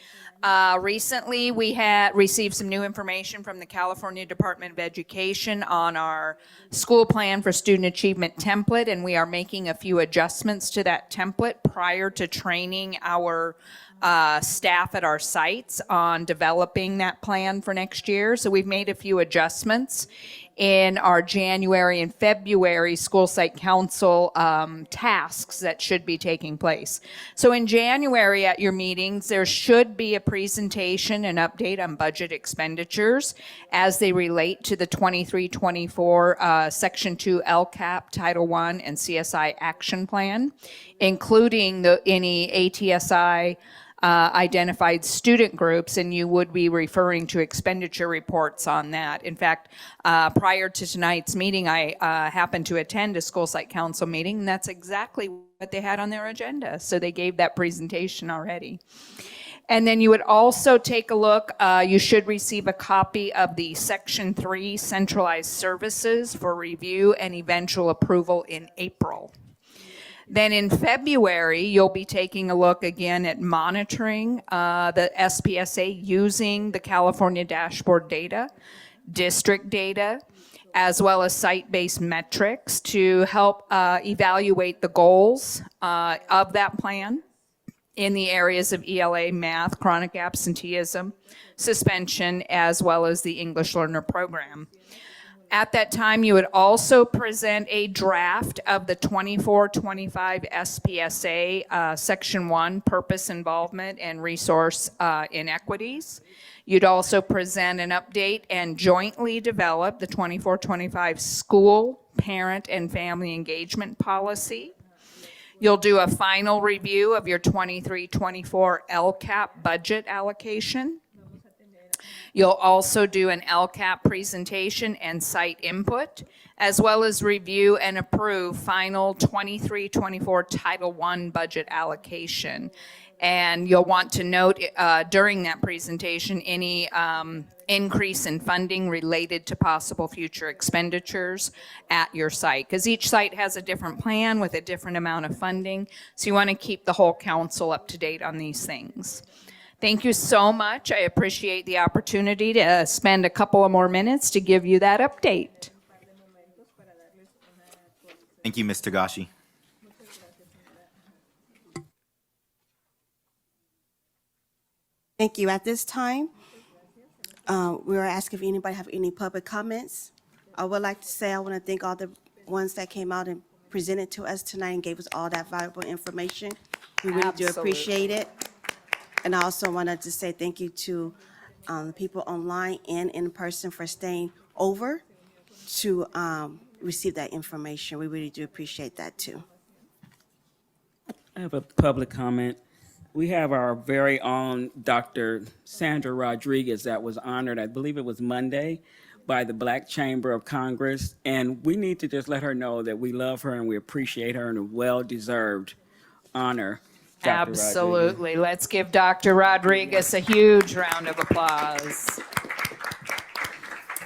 Recently, we had received some new information from the California Department of Education on our school plan for student achievement template, and we are making a few adjustments to that template prior to training our staff at our sites on developing that plan for next year. So we've made a few adjustments in our January and February school site council tasks that should be taking place. So in January at your meetings, there should be a presentation and update on budget expenditures as they relate to the 23-24 Section 2 LCAP, Title I, and CSI action plan, including any ATSI identified student groups, and you would be referring to expenditure reports on that. In fact, prior to tonight's meeting, I happened to attend a school site council meeting, and that's exactly what they had on their agenda. So they gave that presentation already. And then you would also take a look, you should receive a copy of the Section 3 centralized services for review and eventual approval in April. Then in February, you'll be taking a look again at monitoring the SPSA using the California dashboard data, district data, as well as site-based metrics to help evaluate the goals of that plan in the areas of ELA, math, chronic absenteeism, suspension, as well as the English Learner Program. At that time, you would also present a draft of the 24-25 SPSA Section 1 Purpose, Involvement, and Resource Inequities. You'd also present an update and jointly develop the 24-25 School, Parent, and Family Engagement Policy. You'll do a final review of your 23-24 LCAP budget allocation. You'll also do an LCAP presentation and site input, as well as review and approve final 23-24 Title I budget allocation. And you'll want to note during that presentation any increase in funding related to possible future expenditures at your site, because each site has a different plan with a different amount of funding. So you want to keep the whole council up to date on these things. Thank you so much. I appreciate the opportunity to spend a couple of more minutes to give you that update. Thank you, Ms. Tagashi. Thank you. At this time, we were asking if anybody have any public comments. I would like to say I want to thank all the ones that came out and presented to us tonight and gave us all that valuable information. We really do appreciate it. And I also wanted to say thank you to the people online and in person for staying over to receive that information. We really do appreciate that too. I have a public comment. We have our very own Dr. Sandra Rodriguez that was honored, I believe it was Monday, by the Black Chamber of Congress. And we need to just let her know that we love her and we appreciate her and a well-deserved honor. Dr. Absolutely. Rodriguez. Let's give Dr. Rodriguez a huge round of applause.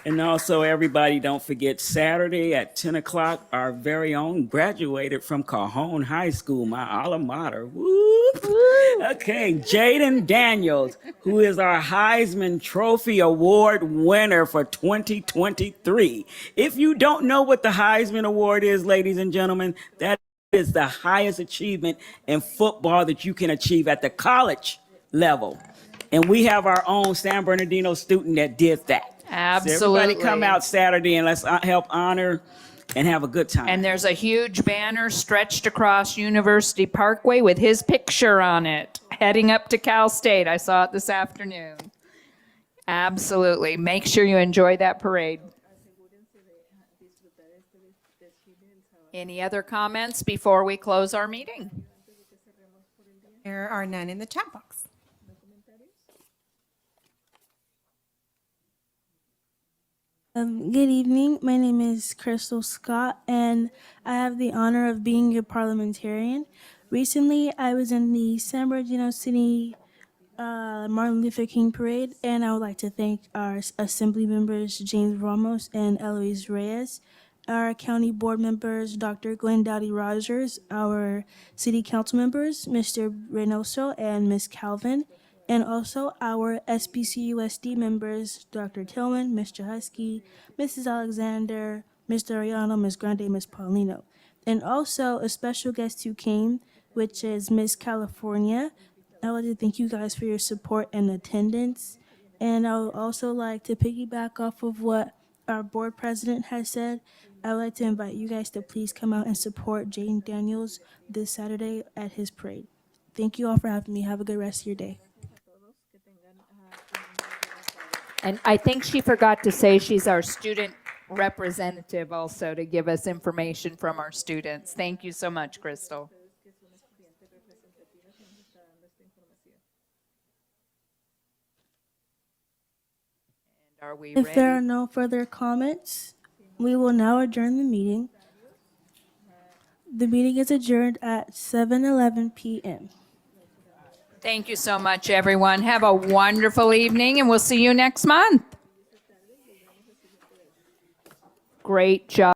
And also, everybody, don't forget Saturday at 10 o'clock, our very own graduated from Cajon High School, my alma mater. Whoop. Okay, Jaden Daniels, who is our Heisman Trophy Award winner for 2023. If you don't know what the Heisman Award is, ladies and gentlemen, that is the highest achievement in football that you can achieve at the college level. And we have our own San Bernardino student that did that. Absolutely. So everybody come out Saturday and let's help honor and have a good time. And there's a huge banner stretched across University Parkway with his picture on it, heading up to Cal State. I saw it this afternoon. Absolutely. Make sure you enjoy that parade. Any other comments before we close our meeting? There are none in the chat box. Good evening. My name is Crystal Scott, and I have the honor of being a parliamentarian. Recently, I was in the San Bernardino City Martin Luther King Parade, and I would like to thank our Assembly members James Ramos and Eloise Reyes, our County Board members Dr. Glenn Dowdy Rogers, our City Council members Mr. Reynoso and Ms. Calvin, and also our SBCUSD members Dr. Tillman, Mr. Husky, Mrs. Alexander, Mr. Ariano, Ms. Grande, Ms. Paulino, and also a special guest who came, which is Ms. California. I would like to thank you guys for your support and attendance. And I would also like to piggyback off of what our board president has said. I would like to invite you guys to please come out and support Jaden Daniels this Saturday at his parade. Thank you all for having me. Have a good rest of your day. And I think she forgot to say she's our student representative also to give us information from our students. Thank you so much, Crystal. And are we If there are ready? no further comments, we will now adjourn the meeting. The meeting is adjourned at 7:11 p.m. Thank you so much, everyone. Have a wonderful evening, and we'll see you next month. Great job.